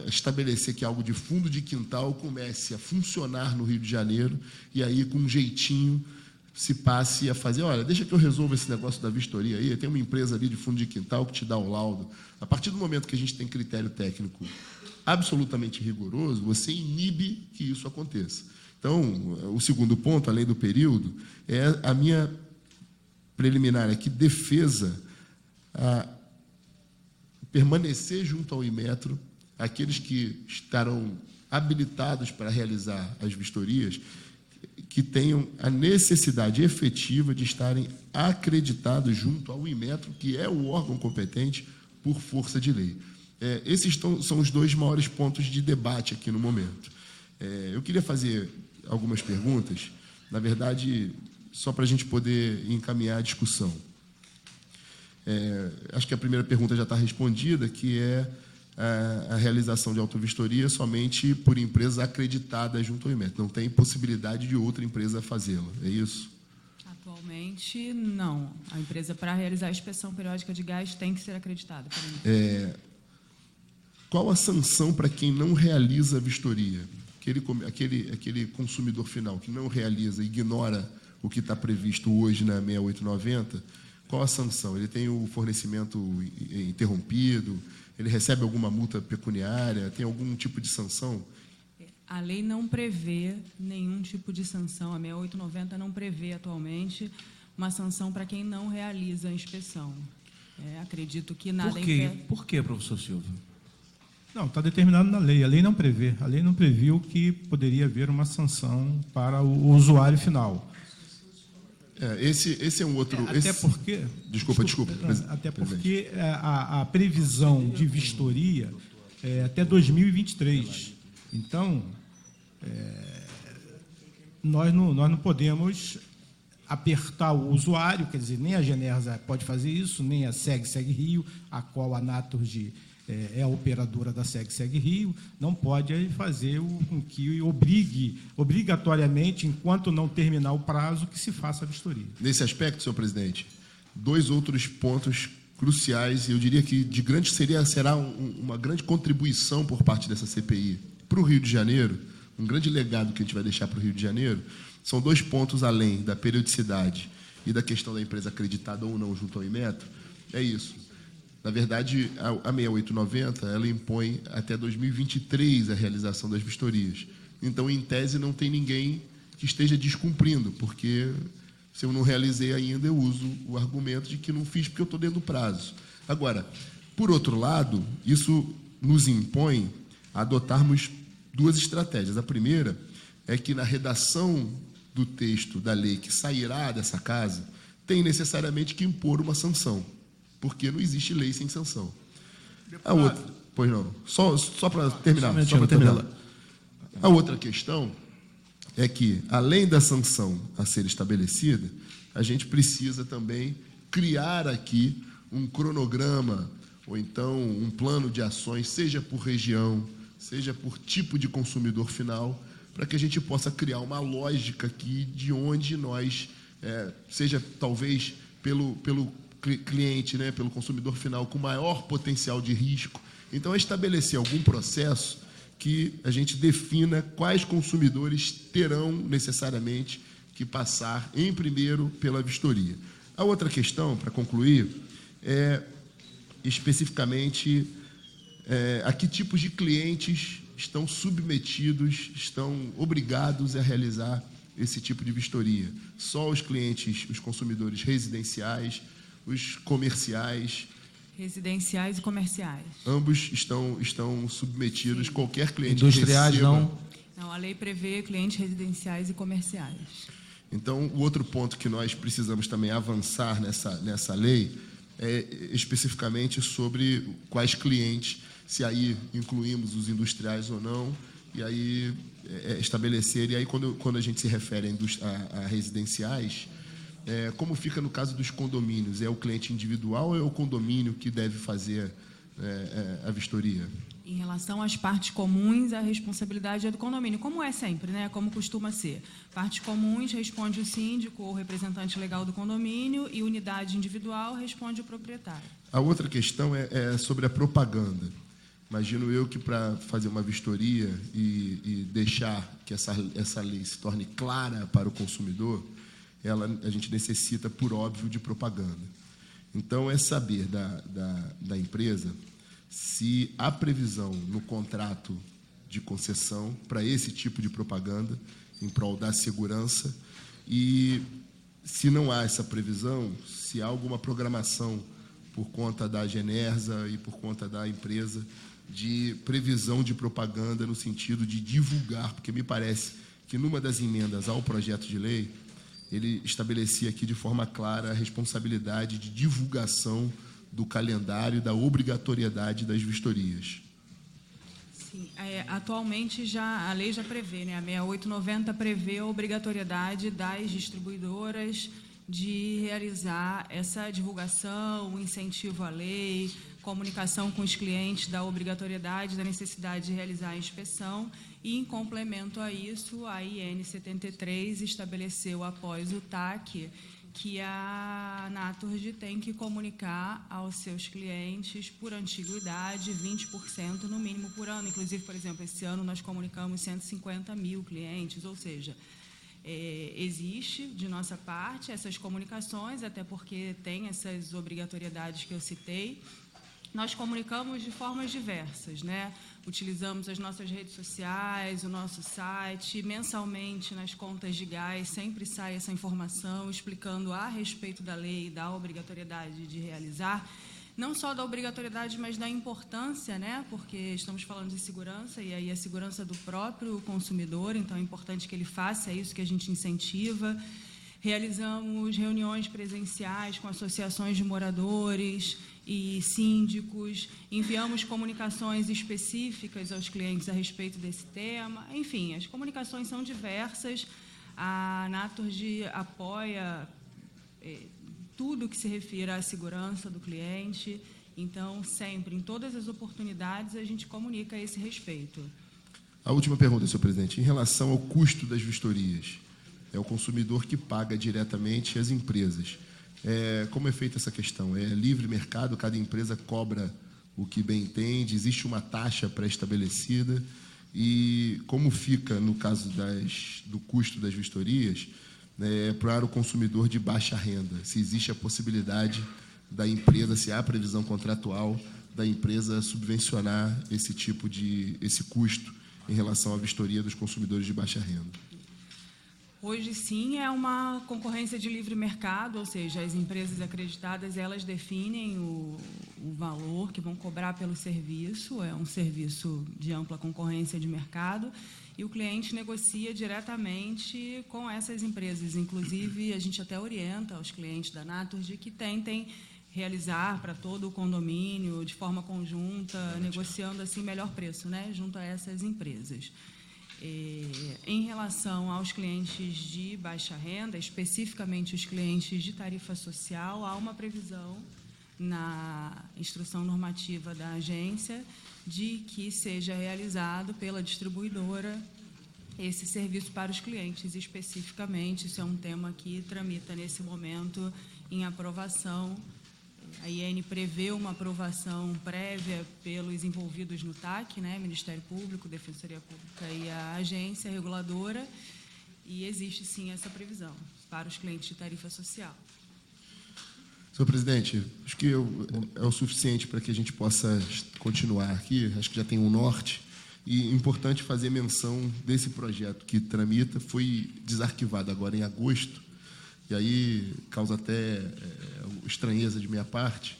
estabelecer que algo de fundo de quintal comece a funcionar no Rio de Janeiro e aí, com um jeitinho, se passe a fazer, olha, deixa que eu resolva esse negócio da vistoria aí, tem uma empresa ali de fundo de quintal que te dá o laudo. A partir do momento que a gente tem critério técnico absolutamente rigoroso, você inibe que isso aconteça. Então, o segundo ponto, além do período, é a minha preliminar aqui, defesa a permanecer junto ao Inmetro aqueles que estarão habilitados para realizar as vistorias, que tenham a necessidade efetiva de estarem acreditados junto ao Inmetro, que é o órgão competente por força de lei. Esses são os dois maiores pontos de debate aqui no momento. Eu queria fazer algumas perguntas, na verdade, só para a gente poder encaminhar a discussão. Acho que a primeira pergunta já está respondida, que é a realização de autovistoria somente por empresas acreditadas junto ao Inmetro. Não tem possibilidade de outra empresa fazê-la, é isso? Atualmente, não. A empresa, para realizar a inspeção periódica de gás, tem que ser acreditada. Qual a sanção para quem não realiza a vistoria? Aquele consumidor final que não realiza, ignora o que está previsto hoje na 6890, qual a sanção? Ele tem o fornecimento interrompido? Ele recebe alguma multa pecuniária? Tem algum tipo de sanção? A lei não prevê nenhum tipo de sanção. A 6890 não prevê atualmente uma sanção para quem não realiza a inspeção. Acredito que nada impede. Por quê, professor Silvio? Não, está determinado na lei. A lei não prevê. A lei não previu que poderia haver uma sanção para o usuário final. Esse é um outro... Até porque... Desculpa. Até porque a previsão de vistoria é até 2023. Então, nós não podemos apertar o usuário, quer dizer, nem a Genersa pode fazer isso, nem a SEG Rio, a qual a Naturgy é a operadora da SEG Rio, não pode fazer com que obrigatoriamente, enquanto não terminar o prazo, que se faça a vistoria. Nesse aspecto, senhor presidente, dois outros pontos cruciais, eu diria que será uma grande contribuição por parte dessa CPI para o Rio de Janeiro, um grande legado que a gente vai deixar para o Rio de Janeiro, são dois pontos além da periodicidade e da questão da empresa acreditada ou não junto ao Inmetro, é isso. Na verdade, a 6890, ela impõe até 2023 a realização das vistorias. Então, em tese, não tem ninguém que esteja descumprindo, porque se eu não realizei ainda, eu uso o argumento de que não fiz porque eu estou dentro do prazo. Agora, por outro lado, isso nos impõe a adotarmos duas estratégias. A primeira é que, na redação do texto da lei que sairá dessa casa, tem necessariamente que impor uma sanção, porque não existe lei sem sanção. A outra, pois não, só para terminar. A outra questão é que, além da sanção a ser estabelecida, a gente precisa também criar aqui um cronograma ou então um plano de ações, seja por região, seja por tipo de consumidor final, para que a gente possa criar uma lógica aqui de onde nós, seja talvez pelo cliente, né, pelo consumidor final com maior potencial de risco. Então, é estabelecer algum processo que a gente defina quais consumidores terão necessariamente que passar em primeiro pela vistoria. A outra questão, para concluir, é especificamente a que tipos de clientes estão submetidos, estão obrigados a realizar esse tipo de vistoria. Só os clientes, os consumidores residenciais, os comerciais. Residenciais e comerciais. Ambos estão submetidos, sim. Qualquer cliente industriais que receba... Não, a lei prevê clientes residenciais e comerciais. Então, o outro ponto que nós precisamos também avançar nessa lei é especificamente sobre quais clientes, se aí incluímos os industriais ou não, e aí estabelecer, e aí quando a gente se refere a residenciais, como fica no caso dos condomínios? É o cliente individual ou é o condomínio que deve fazer a vistoria? Em relação às partes comuns, a responsabilidade é do condomínio, como é sempre, né? Como costuma ser. Partes comuns responde o síndico ou o representante legal do condomínio e unidade individual responde o proprietário. A outra questão é sobre a propaganda. Imagino eu que para fazer uma vistoria e deixar que essa lei se torne clara para o consumidor, a gente necessita, por óbvio, de propaganda. Então, é saber da empresa se há previsão no contrato de concessão para esse tipo de propaganda, em prol da segurança, e se não há essa previsão, se há alguma programação por conta da Genersa e por conta da empresa de previsão de propaganda no sentido de divulgar, porque me parece que numa das emendas ao projeto de lei, ele estabelecia aqui de forma clara a responsabilidade de divulgação do calendário e da obrigatoriedade das vistorias. Sim, atualmente a lei já prevê, né? A 6890 prevê a obrigatoriedade das distribuidoras de realizar essa divulgação, o incentivo à lei, comunicação com os clientes da obrigatoriedade, da necessidade de realizar a inspeção, e, em complemento a isso, a IN 73 estabeleceu, após o TAC, que a Naturgy tem que comunicar aos seus clientes por antiguidade 20% no mínimo por ano. Inclusive, por exemplo, esse ano nós comunicamos 150 mil clientes, ou seja, existe de nossa parte essas comunicações, até porque tem essas obrigatoriedades que eu citei. Nós comunicamos de formas diversas, né? Utilizamos as nossas redes sociais, o nosso site, mensalmente nas contas de gás sempre sai essa informação explicando a respeito da lei e da obrigatoriedade de realizar, não só da obrigatoriedade, mas da importância, né? Porque estamos falando de segurança e aí a segurança do próprio consumidor, então é importante que ele faça isso que a gente incentiva. Realizamos reuniões presenciais com associações de moradores e síndicos, enviamos comunicações específicas aos clientes a respeito desse tema. Enfim, as comunicações são diversas. A Naturgy apoia tudo que se refira à segurança do cliente. Então, sempre, em todas as oportunidades, a gente comunica a esse respeito. A última pergunta, senhor presidente. Em relação ao custo das vistorias, é o consumidor que paga diretamente as empresas. Como é feita essa questão? É livre mercado, cada empresa cobra o que bem entende, existe uma taxa pré-estabelecida, e como fica no caso do custo das vistorias, para o consumidor de baixa renda? Se existe a possibilidade da empresa, se há previsão contratual da empresa subvencionar esse custo em relação à vistoria dos consumidores de baixa renda? Hoje, sim, é uma concorrência de livre mercado, ou seja, as empresas acreditadas, elas definem o valor que vão cobrar pelo serviço, é um serviço de ampla concorrência de mercado, e o cliente negocia diretamente com essas empresas. Inclusive, a gente até orienta aos clientes da Naturgy que tentem realizar para todo o condomínio, de forma conjunta, negociando assim melhor preço, né, junto a essas empresas. Em relação aos clientes de baixa renda, especificamente os clientes de tarifa social, há uma previsão na instrução normativa da agência de que seja realizado pela distribuidora esse serviço para os clientes especificamente. Isso é um tema que tramita nesse momento em aprovação. A IN prevê uma aprovação prévia pelos envolvidos no TAC, né, Ministério Público, Defensoria Pública e a agência reguladora, e existe, sim, essa previsão para os clientes de tarifa social. Senhor presidente, acho que é o suficiente para que a gente possa continuar aqui. Acho que já tem um norte. E é importante fazer menção desse projeto que tramita, foi desarquivado agora em agosto, e aí causa até estranheza de minha parte.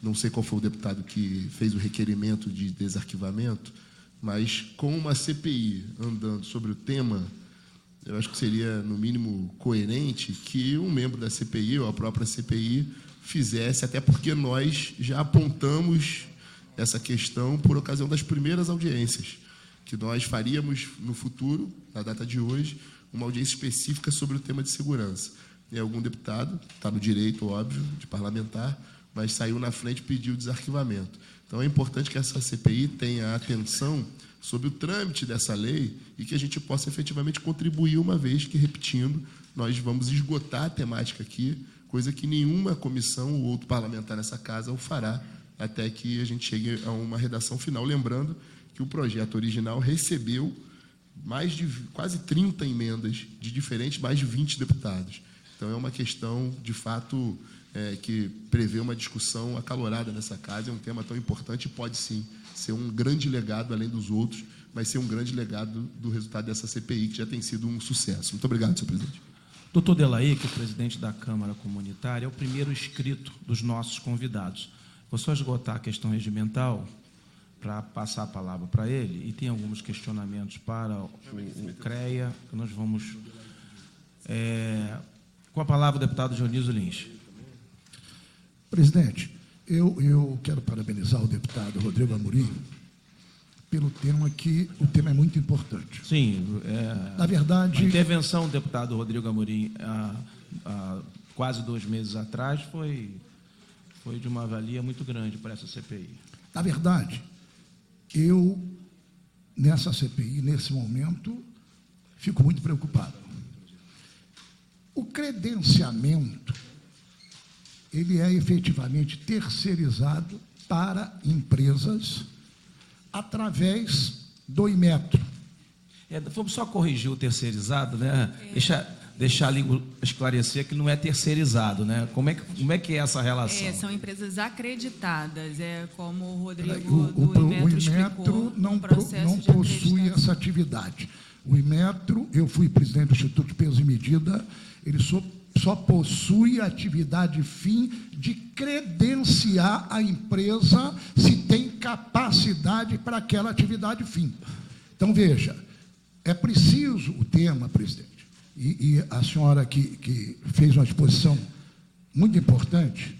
Não sei qual foi o deputado que fez o requerimento de desarquivamento, mas com uma CPI andando sobre o tema, eu acho que seria, no mínimo, coerente que um membro da CPI, ou a própria CPI, fizesse, até porque nós já apontamos essa questão por ocasião das primeiras audiências, que nós faríamos no futuro, na data de hoje, uma audiência específica sobre o tema de segurança. E algum deputado, está no direito, óbvio, de parlamentar, mas saiu na frente e pediu desarquivamento. Então, é importante que essa CPI tenha atenção sobre o trâmite dessa lei e que a gente possa efetivamente contribuir, uma vez que, repetindo, nós vamos esgotar a temática aqui, coisa que nenhuma comissão ou outro parlamentar nessa casa o fará, até que a gente chegue a uma redação final. Lembrando que o projeto original recebeu mais de quase 30 emendas de diferentes, mais de 20 deputados. Então, é uma questão, de fato, que prevê uma discussão acalorada nessa casa. É um tema tão importante e pode, sim, ser um grande legado, além dos outros, mas ser um grande legado do resultado dessa CPI, que já tem sido um sucesso. Muito obrigado, senhor presidente. Doutor Delaí, que é o presidente da Câmara Comunitária, é o primeiro inscrito dos nossos convidados. Vou só esgotar a questão regimental para passar a palavra para ele, e tem alguns questionamentos para o CREA, que nós vamos... com a palavra, o deputado Dionísio Lins. Presidente, eu quero parabenizar o deputado Rodrigo Amorim pelo tema que o tema é muito importante. Sim, Na verdade... a intervenção do deputado Rodrigo Amorim há quase 2 meses atrás foi de uma valia muito grande para essa CPI. Na verdade, eu, nessa CPI, nesse momento, fico muito preocupado. O credenciamento, ele é efetivamente terceirizado para empresas através do Inmetro. Vamos só corrigir o terceirizado, né? Deixar ali esclarecer que não é terceirizado, né? Como é que é essa relação? São empresas acreditadas, como o Rodrigo O do Inmetro explicou, Inmetro não processo de possui acreditação. essa atividade. O Inmetro, eu fui presidente do Instituto de Peso e Medida, ele só possui a atividade fim de credenciar a empresa se tem capacidade para aquela atividade fim. Então, veja, é preciso o tema, presidente, e a senhora que fez uma exposição muito importante,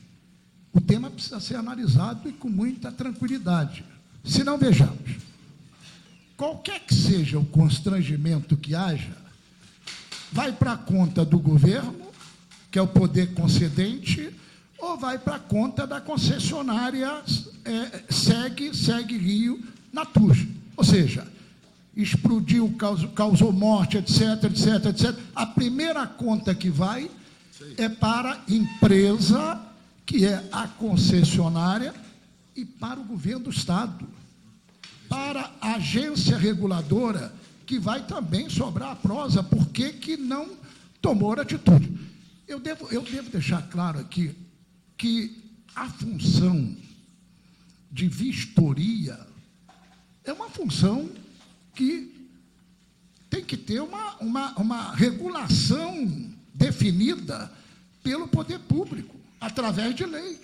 o tema precisa ser analisado e com muita tranquilidade. Se não, vejamos, qualquer que seja o constrangimento que haja, vai para a conta do governo, que é o poder concedente, ou vai para a conta da concessionária Segue Rio Naturge. Ou seja, explodiu, causou morte, etc, etc, etc. A primeira conta que vai é para a empresa, que é a concessionária, e para o governo do Estado. Para a agência reguladora, que vai também sobrar a prosa, por que não tomou atitude. Eu devo deixar claro aqui que a função de vistoria é uma função que tem que ter uma regulação definida pelo poder público, através de lei.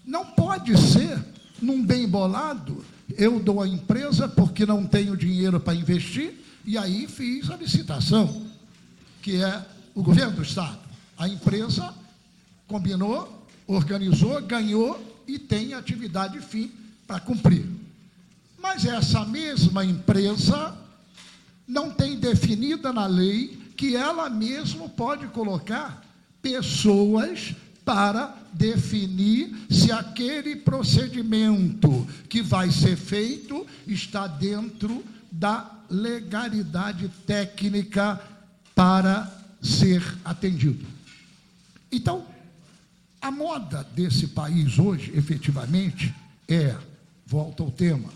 Não pode ser, num bem bolado, eu dou à empresa porque não tenho dinheiro para investir, e aí fiz a licitação, que é o governo do Estado. A empresa combinou, organizou, ganhou e tem atividade fim para cumprir. Mas essa mesma empresa não tem definida na lei que ela mesma pode colocar pessoas para definir se aquele procedimento que vai ser feito está dentro da legalidade técnica para ser atendido. Então, a moda desse país hoje, efetivamente, volta ao tema,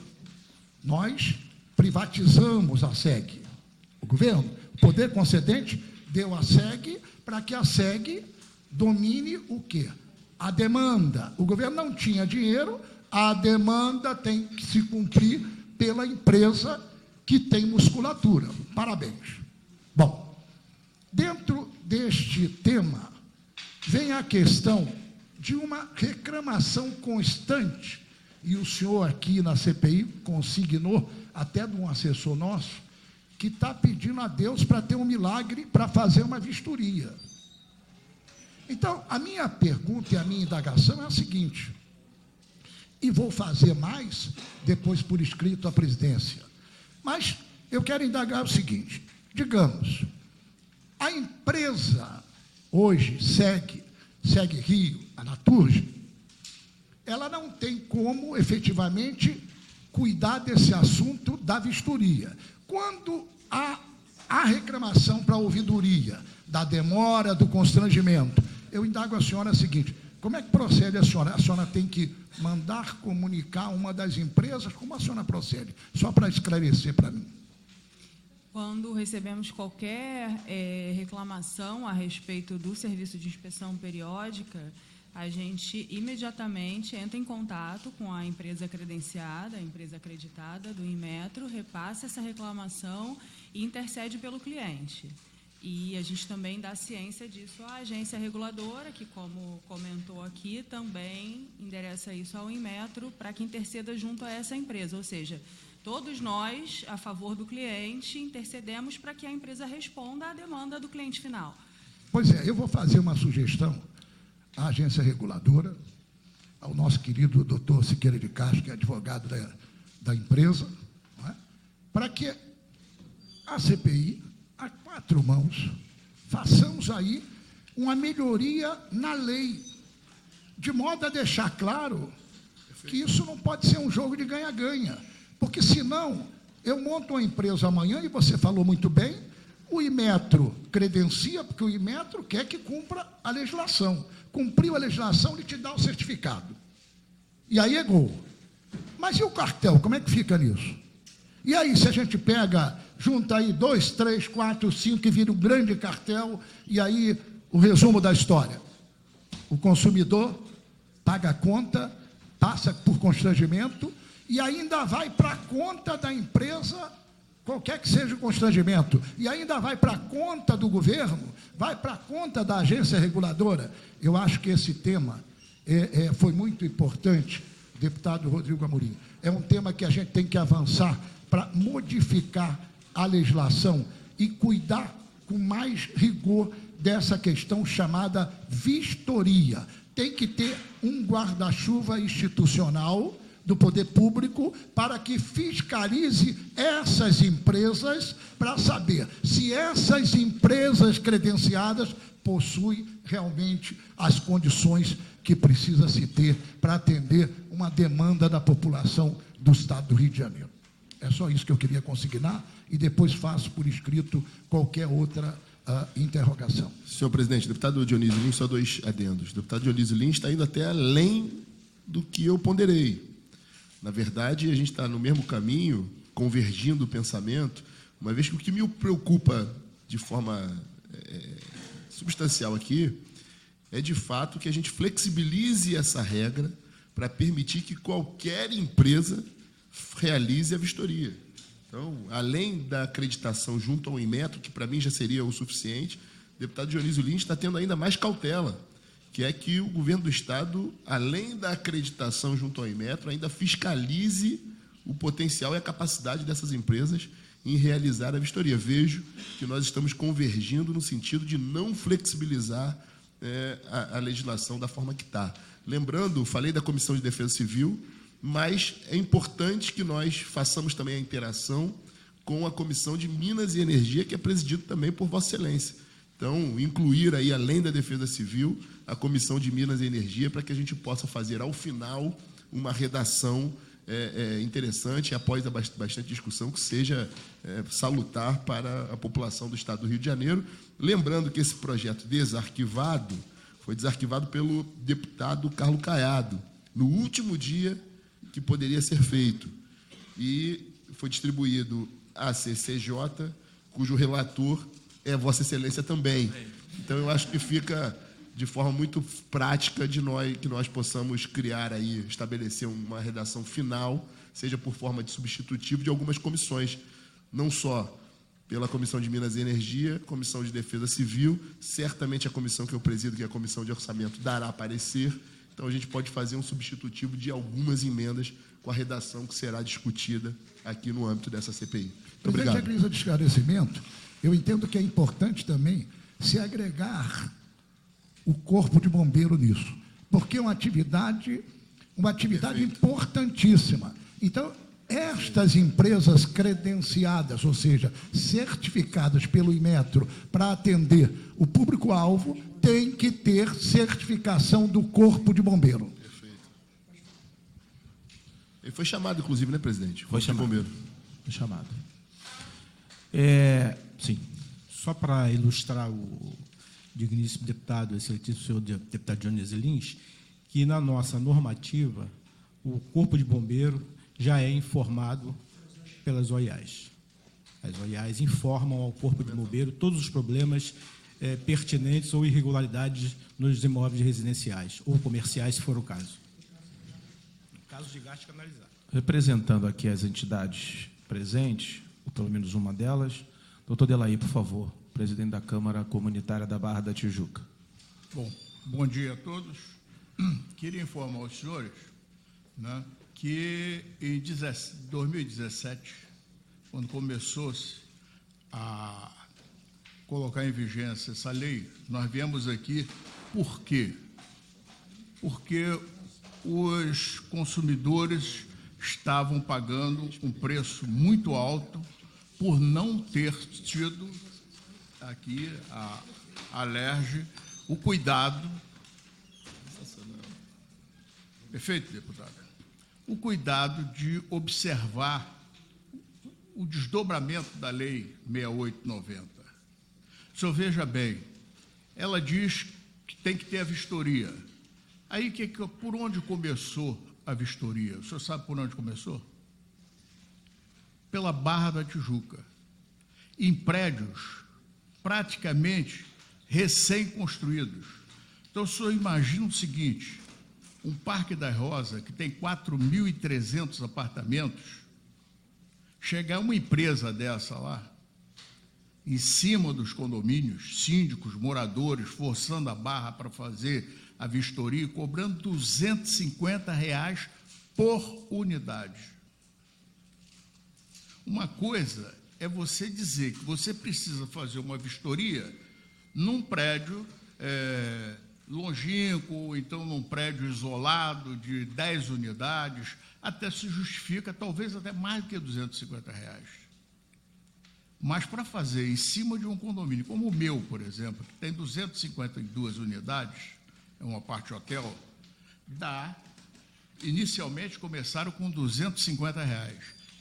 nós privatizamos a SEG. O governo, o poder concedente, deu a SEG para que a SEG domine o quê? A demanda. O governo não tinha dinheiro, a demanda tem que se cumprir pela empresa que tem musculatura. Parabéns. Bom, dentro deste tema, vem a questão de uma reclamação constante, e o senhor aqui na CPI consignou, até de um assessor nosso, que está pedindo a Deus para ter um milagre, para fazer uma vistoria. Então, a minha pergunta e a minha indagação é a seguinte, e vou fazer mais, depois por escrito à presidência, mas eu quero indagar o seguinte, digamos, a empresa hoje Segue Rio, a Naturge, ela não tem como, efetivamente, cuidar desse assunto da vistoria. Quando há reclamação para a ouvidoria, da demora, do constrangimento, eu indago a senhora o seguinte, como é que procede a senhora? A senhora tem que mandar comunicar uma das empresas? Como a senhora procede? Só para esclarecer para mim. Quando recebemos qualquer reclamação a respeito do serviço de inspeção periódica, a gente imediatamente entra em contato com a empresa credenciada, a empresa acreditada do Inmetro, repassa essa reclamação e intercede pelo cliente. E a gente também dá ciência disso à agência reguladora, que, como comentou aqui, também endereça isso ao Inmetro para que interceda junto a essa empresa. Ou seja, todos nós, a favor do cliente, intercedemos para que a empresa responda à demanda do cliente final. Pois é, eu vou fazer uma sugestão à agência reguladora, ao nosso querido doutor Siqueira de Castro, que é advogado da empresa, não é? Para que a CPI, a 4 mãos, façamos aí uma melhoria na lei, de modo a deixar claro que isso não pode ser um jogo de ganha-ganha, porque senão eu monto uma empresa amanhã, e você falou muito bem, o Inmetro credencia, porque o Inmetro quer que cumpra a legislação. Cumpriu a legislação, ele te dá o certificado. E aí é gol. Mas e o cartel, como é que fica nisso? E aí, se a gente pega, junta aí 2, 3, 4, 5, e vira um grande cartel, e aí o resumo da história. O consumidor paga a conta, passa por constrangimento, e ainda vai para a conta da empresa, qualquer que seja o constrangimento, e ainda vai para a conta do governo, vai para a conta da agência reguladora. Eu acho que esse tema foi muito importante, deputado Rodrigo Amorim. É um tema que a gente tem que avançar para modificar a legislação e cuidar com mais rigor dessa questão chamada vistoria. Tem que ter um guarda-chuva institucional do poder público para que fiscalize essas empresas para saber se essas empresas credenciadas possuem realmente as condições que precisa se ter para atender uma demanda da população do Estado do Rio de Janeiro. É só isso que eu queria consignar e depois faço por escrito qualquer outra interrogação. Senhor presidente, deputado Dionísio Lins, só 2 adendos. O deputado Dionísio Lins está indo até além do que eu ponderei. Na verdade, a gente está no mesmo caminho, convergindo o pensamento, uma vez que o que me preocupa de forma substancial aqui é, de fato, que a gente flexibilize essa regra para permitir que qualquer empresa realize a vistoria. Então, além da acreditação junto ao Inmetro, que para mim já seria o suficiente, o deputado Dionísio Lins está tendo ainda mais cautela, que é que o governo do Estado, além da acreditação junto ao Inmetro, ainda fiscalize o potencial e a capacidade dessas empresas em realizar a vistoria. Vejo que nós estamos convergindo no sentido de não flexibilizar a legislação da forma que está. Lembrando, falei da Comissão de Defesa Civil, mas é importante que nós façamos também a interação com a Comissão de Minas e Energia, que é presidida também por Vossa Excelência. Então, incluir aí, além da Defesa Civil, a Comissão de Minas e Energia, para que a gente possa fazer, ao final, uma redação interessante, após a bastante discussão, que seja salutar para a população do Estado do Rio de Janeiro. Lembrando que esse projeto desarquivado foi desarquivado pelo deputado Carlos Caiado, no último dia que poderia ser feito. E foi distribuído à CCJ, cujo relator é Vossa Excelência também. Então, eu acho que fica de forma muito prática que nós possamos criar aí, estabelecer uma redação final, seja por forma de substitutivo de algumas comissões, não só pela Comissão de Minas e Energia, Comissão de Defesa Civil, certamente a comissão que eu presido, que é a Comissão de Orçamento, dará parecer. Então, a gente pode fazer um substitutivo de algumas emendas com a redação que será discutida aqui no âmbito dessa CPI. Muito obrigado. Presidente, a crise de esclarecimento, eu entendo que é importante também se agregar o Corpo de Bombeiro nisso, porque é uma atividade importantíssima. Então, estas empresas credenciadas, ou seja, certificadas pelo Inmetro para atender o público-alvo, têm que ter certificação do Corpo de Bombeiro. Perfeito. Ele foi chamado, inclusive, né, presidente? Foi chamado. Bombeiro. Foi chamado. Sim. Só para ilustrar o digníssimo deputado, excelentíssimo senhor deputado Dionísio Lins, que na nossa normativa, o Corpo de Bombeiro já é informado pelas OIAs. As OIAs informam ao Corpo de Bombeiro todos os problemas pertinentes ou irregularidades nos imóveis residenciais ou comerciais, se for o caso. Casos de gasto canalizado. Representando aqui as entidades presentes, ou pelo menos uma delas, doutor Delaí, por favor. presidente da Câmara Comunitária da Barra da Tijuca. Bom dia a todos. Queria informar aos senhores, né, que em 2017, quando começou-se a colocar em vigência essa lei, nós viemos aqui por quê? Porque os consumidores estavam pagando um preço muito alto por não ter tido aqui a Alerj o cuidado. Perfeito, deputado? O cuidado de observar o desdobramento da Lei 6890. O senhor veja bem, ela diz que tem que ter a vistoria. Aí, por onde começou a vistoria? O senhor sabe por onde começou? Pela Barra da Tijuca, em prédios praticamente recém-construídos. Então, o senhor imagina o seguinte, um Parque da Rosa, que tem 4.300 apartamentos, chegar uma empresa dessa lá, em cima dos condomínios, síndicos, moradores, forçando a barra para fazer a vistoria, cobrando R$250 por unidade. Uma coisa é você dizer que você precisa fazer uma vistoria num prédio longínquo, ou então num prédio isolado de 10 unidades, até se justifica, talvez até mais do que R$250. Mas para fazer em cima de um condomínio, como o meu, por exemplo, que tem 252 unidades, é uma parte hotel, inicialmente começaram com R$250.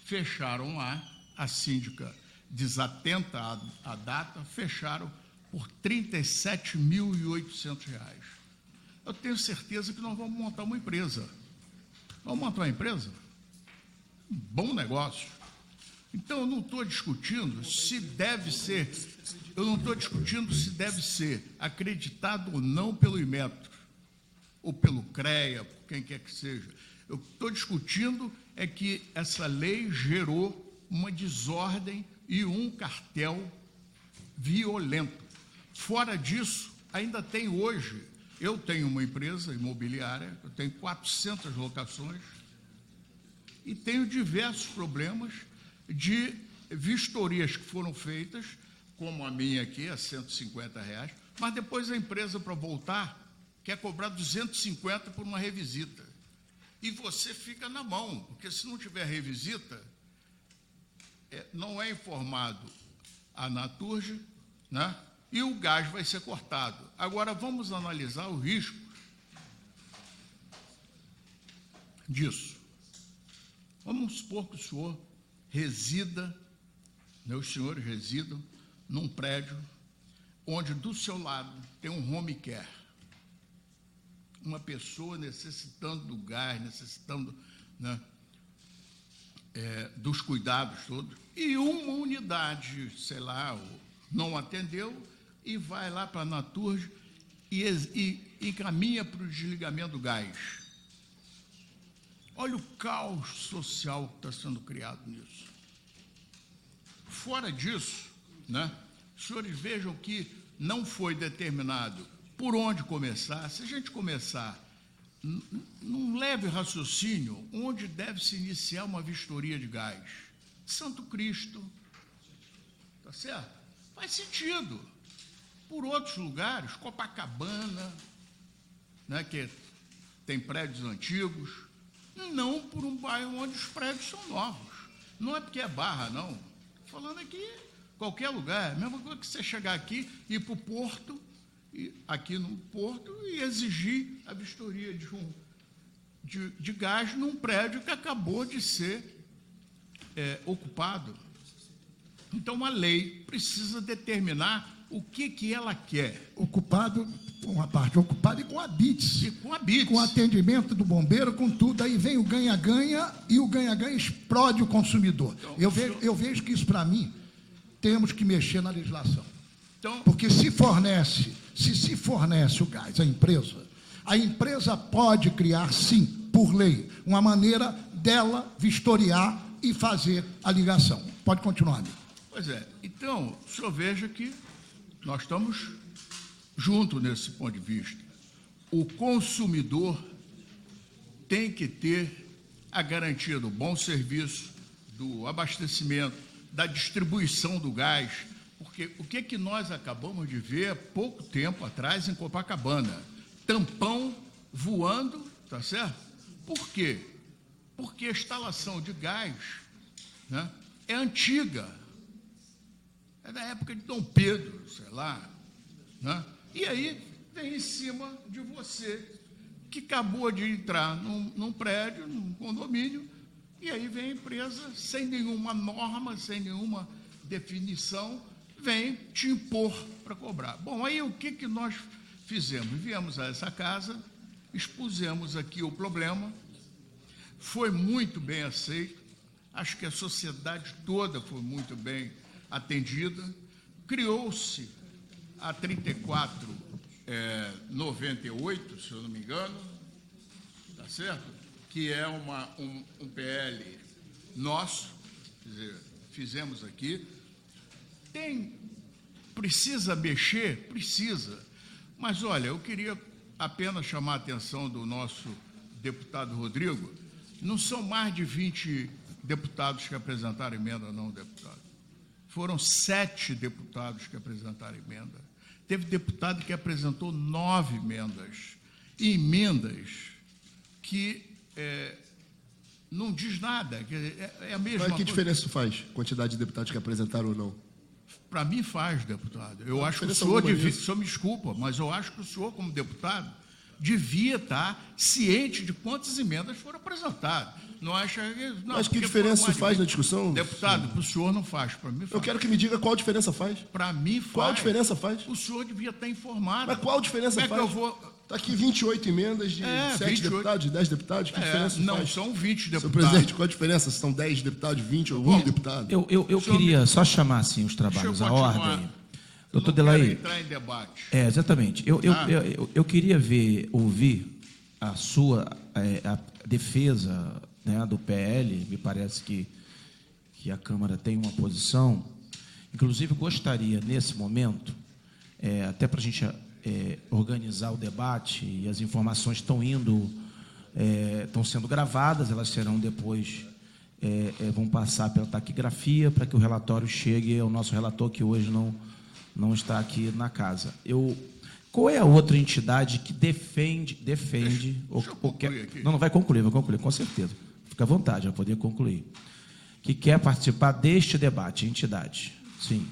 Fecharam lá, a síndica desatenta a data, fecharam por R$37.800. Eu tenho certeza que nós vamos montar uma empresa. Vamos montar uma empresa? Um bom negócio. Então, eu não estou discutindo se deve ser, acreditado ou não pelo Inmetro, ou pelo CREA, por quem quer que seja. Eu estou discutindo é que essa lei gerou uma desordem e um cartel violento. Fora disso, ainda tem hoje, eu tenho uma empresa imobiliária, eu tenho 400 locações e tenho diversos problemas de vistorias que foram feitas, como a minha aqui, a R$150, mas depois a empresa, para voltar, quer cobrar R$250 por uma revisita. E você fica na mão, porque se não tiver revisita, não é informado a Naturge, né? E o gás vai ser cortado. Agora, vamos analisar o risco disso. Vamos supor que o senhor resida, né, os senhores residam num prédio onde do seu lado tem um home care. Uma pessoa necessitando do gás, necessitando, né, dos cuidados todos, e uma unidade, sei lá, não atendeu e vai lá para a Naturge e encaminha para o desligamento do gás. Olha o caos social que está sendo criado nisso. Fora disso, né, os senhores vejam que não foi determinado por onde começar. Se a gente começar num leve raciocínio, onde deve se iniciar uma vistoria de gás? Santo Cristo, tá certo? Faz sentido. Por outros lugares, Copacabana, né, que tem prédios antigos, não por um bairro onde os prédios são novos. Não é porque é Barra, não. Estou falando aqui, qualquer lugar. É a mesma coisa que você chegar aqui e ir para o porto, aqui no porto, e exigir a vistoria de gás num prédio que acabou de ser ocupado. Então, a lei precisa determinar o que ela quer. Ocupado, uma parte ocupado e com habites. E com habites. Com atendimento do bombeiro, com tudo. Aí vem o ganha-ganha e o ganha-ganha explode o consumidor. Então, eu vejo que isso, para mim, temos que mexer na legislação. Então, porque se se fornece o gás a empresa pode criar, sim, por lei, uma maneira dela vistoriar e fazer a ligação. Pode continuar, amigo. Pois é. Então, o senhor veja que Nós estamos juntos nesse ponto de vista. O consumidor tem que ter a garantia do bom serviço, do abastecimento, da distribuição do gás, porque o que nós acabamos de ver há pouco tempo atrás em Copacabana? Tampão voando, tá certo? Por quê? Porque a instalação de gás, né, é antiga. É da época de Dom Pedro, sei lá. Né? E aí vem em cima de você, que acabou de entrar num prédio, num condomínio, e aí vem a empresa, sem nenhuma norma, sem nenhuma definição, vem te impor para cobrar. Bom, aí o que nós fizemos? Viemos a essa casa, expusemos aqui o problema, foi muito bem aceito, acho que a sociedade toda foi muito bem atendida, criou-se a 3498, se eu não me engano, tá certo? Que é um PL nosso, quer dizer, fizemos aqui. Precisa mexer? Precisa. Mas, olha, eu queria apenas chamar a atenção do nosso deputado Rodrigo, não são mais de 20 deputados que apresentaram emenda, não, deputado. Foram 7 deputados que apresentaram emenda. Teve deputado que apresentou 9 emendas. E emendas que não diz nada, é a mesma Mas que diferença faz? Quantidade de deputados que apresentaram ou não? Para mim faz, deputado. Eu acho que o senhor devia... O senhor me desculpa, mas eu acho que o senhor, como deputado, devia estar ciente de quantas emendas foram apresentadas. Não acha... Não, mas que diferença isso faz na discussão? Deputado, para o senhor não faz, para mim faz. Eu quero que me diga qual diferença faz. Para mim faz. Qual diferença faz? O senhor devia estar informado. Mas qual diferença faz? Que eu vou... Está aqui 28 emendas de 7 28. Deputados, de 10 deputados. Que diferença não, faz? São 20 deputados. Senhor presidente, qual a diferença? Se são 10 deputados, 20 ou 1 deputado? Eu queria só chamar assim os trabalhos à ordem. Doutor Delahy. Entrar em debate. Exatamente. Eu queria ouvir a sua a defesa, né, do PL. Me parece que a Câmara tem uma posição. Inclusive, gostaria, nesse momento, até para a gente organizar o debate, e as informações estão sendo gravadas, elas serão depois, vão passar pela taquigrafia para que o relatório chegue ao nosso relator, que hoje não está aqui na casa. Qual é a outra entidade que defende não vai concluir, com certeza. Fica à vontade, vai poder concluir. Que quer participar deste debate, entidade. Sim.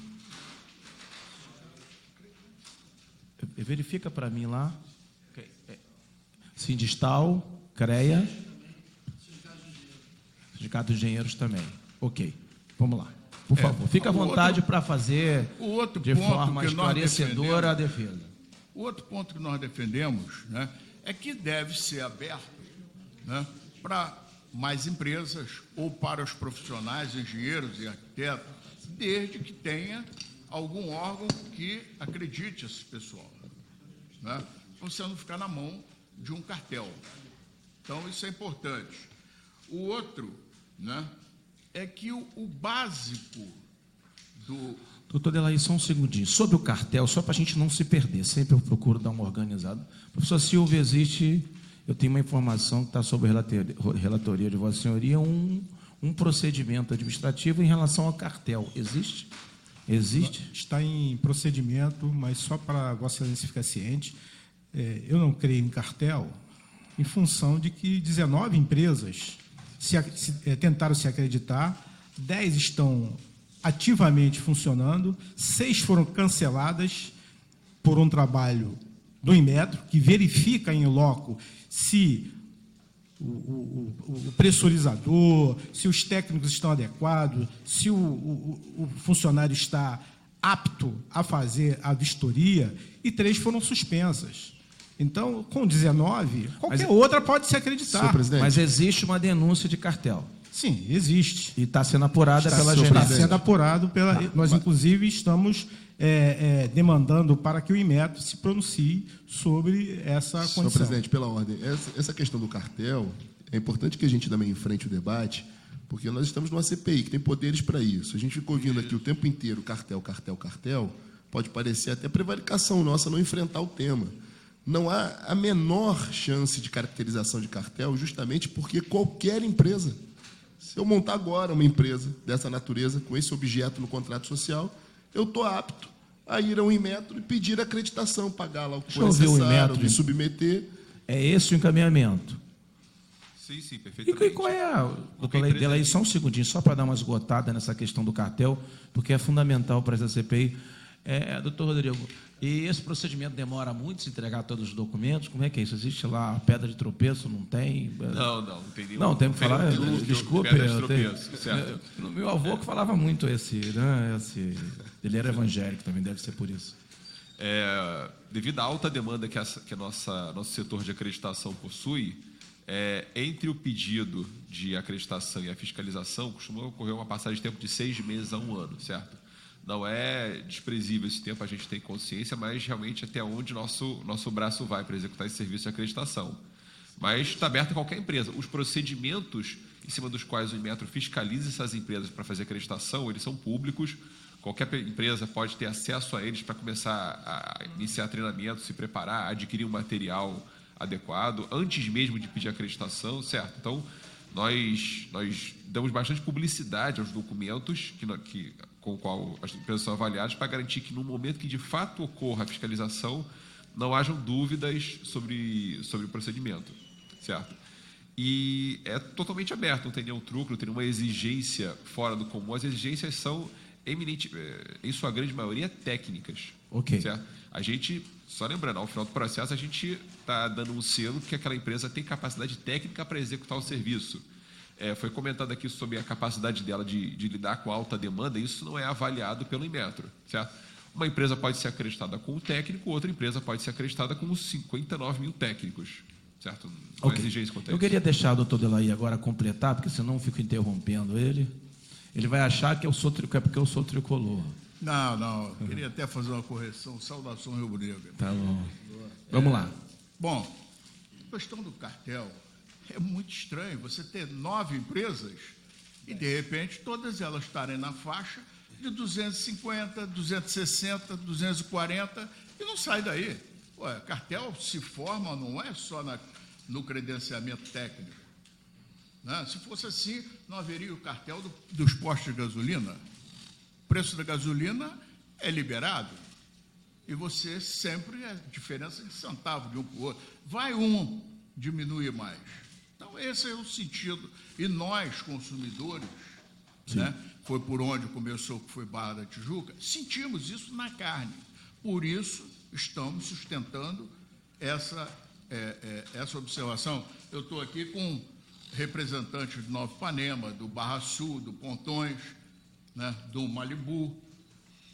Verifica para mim lá. Sindistal, CREA. Sindicato dos Engenheiros também. Ok. Vamos lá. Por favor, fica à vontade para fazer de forma esclarecedora a defesa. O outro ponto que nós defendemos, né, é que deve ser aberto, né, para mais empresas ou para os profissionais, engenheiros e arquitetos, desde que tenha algum órgão que acredite esse pessoal, né, você não ficar na mão de um cartel. Então, isso é importante. O outro, né, é que o básico do... Doutor Delahy, só um segundinho. Sobre o cartel, só para a gente não se perder, sempre eu procuro dar uma organizada. Professor Silvio, eu tenho uma informação que está sob a relatoria de Vossa Senhoria, um procedimento administrativo em relação ao cartel. Existe? Existe? Está em procedimento, mas só para Vossa Excelência ficar ciente, eu não creio em cartel em função de que 19 empresas tentaram se acreditar, 10 estão ativamente funcionando, 6 foram canceladas por um trabalho do Inmetro, que verifica em loco se o pressurizador, se os técnicos estão adequados, se o funcionário está apto a fazer a vistoria, e 3 foram suspensas. Então, com 19, qualquer outra pode se acreditar. Mas existe uma denúncia de cartel. Sim, existe. E está sendo apurada pela Está gerência. sendo apurado pela... Nós, inclusive, estamos demandando para que o Inmetro se pronuncie sobre essa condição. Senhor presidente, pela ordem, essa questão do cartel, é importante que a gente também enfrente o debate, porque nós estamos numa CPI que tem poderes para isso. A gente ficou ouvindo aqui o tempo inteiro cartel, cartel, cartel, pode parecer até prevaricação nossa não enfrentar o tema. Não há a menor chance de caracterização de cartel, justamente porque qualquer empresa, se eu montar agora uma empresa dessa natureza, com esse objeto no contrato social, eu estou apto a ir ao Inmetro e pedir acreditação, pagar lá o que for necessário, me submeter. É esse o encaminhamento. Sim, sim, E perfeitamente. qual é, doutor Leidela, só um segundinho, só para dar uma esgotada nessa questão do cartel, porque é fundamental para essa CPI. Doutor Rodrigo, e esse procedimento demora muito se entregar todos os documentos? Como é que é isso? Existe lá a pedra de tropeço? Não tem? Não tem nenhum. Não, tem que falar. Desculpe. Pedra de tropeço, certo. Meu avô que falava muito ele era evangélico também, deve ser por isso. Devido à alta demanda que nosso setor de acreditação possui, entre o pedido de acreditação e a fiscalização, costuma ocorrer uma passagem de tempo de 6 meses a 1 ano, certo? Não é desprezível esse tempo, a gente tem consciência, mas realmente até onde nosso braço vai para executar esse serviço de acreditação. Mas está aberto a qualquer empresa. Os procedimentos em cima dos quais o Inmetro fiscaliza essas empresas para fazer acreditação, eles são públicos. Qualquer empresa pode ter acesso a eles para começar a iniciar treinamento, se preparar, adquirir um material adequado, antes mesmo de pedir acreditação, certo? Então, nós damos bastante publicidade aos documentos com o qual as empresas são avaliadas para garantir que, no momento que de fato ocorra a fiscalização, não hajam dúvidas sobre o procedimento, certo? E é totalmente aberto, não tem nenhum truque, não tem nenhuma exigência fora do comum. As exigências são em sua grande maioria, técnicas. Ok. Certo? A gente, só lembrando, ao final do processo, a gente está dando um selo que aquela empresa tem capacidade técnica para executar o serviço. Foi comentado aqui sobre a capacidade dela de lidar com a alta demanda, isso não é avaliado pelo Inmetro, certo? Uma empresa pode ser acreditada com um técnico, outra empresa pode ser acreditada com os 59 mil técnicos, certo? Não Okay. exigência quanto a Eu isso. queria deixar o doutor Delaí agora completar, porque senão eu fico interrompendo ele. Ele vai achar que é porque eu sou tricolor. Não. Eu queria até fazer uma correção. Saudação rubro-negra. Tá bom. Vamos lá. Bom, a questão do cartel é muito estranho. Você ter 9 empresas e, de repente, todas elas estarem na faixa de 250, 260, 240 e não sai daí. Cartel se forma, não é só no credenciamento técnico. Né? Se fosse assim, não haveria o cartel dos postos de gasolina. O preço da gasolina é liberado. E você sempre é diferença de centavo de um para o outro. Vai um, diminui mais. Então, esse é o sentido. E nós, consumidores, né, foi por onde começou, que foi Barra da Tijuca, sentimos isso na carne. Por isso, estamos sustentando essa observação. Eu estou aqui com representantes do Nova Ipanema, do Barra Sul, do Pontões, né, do Malibu,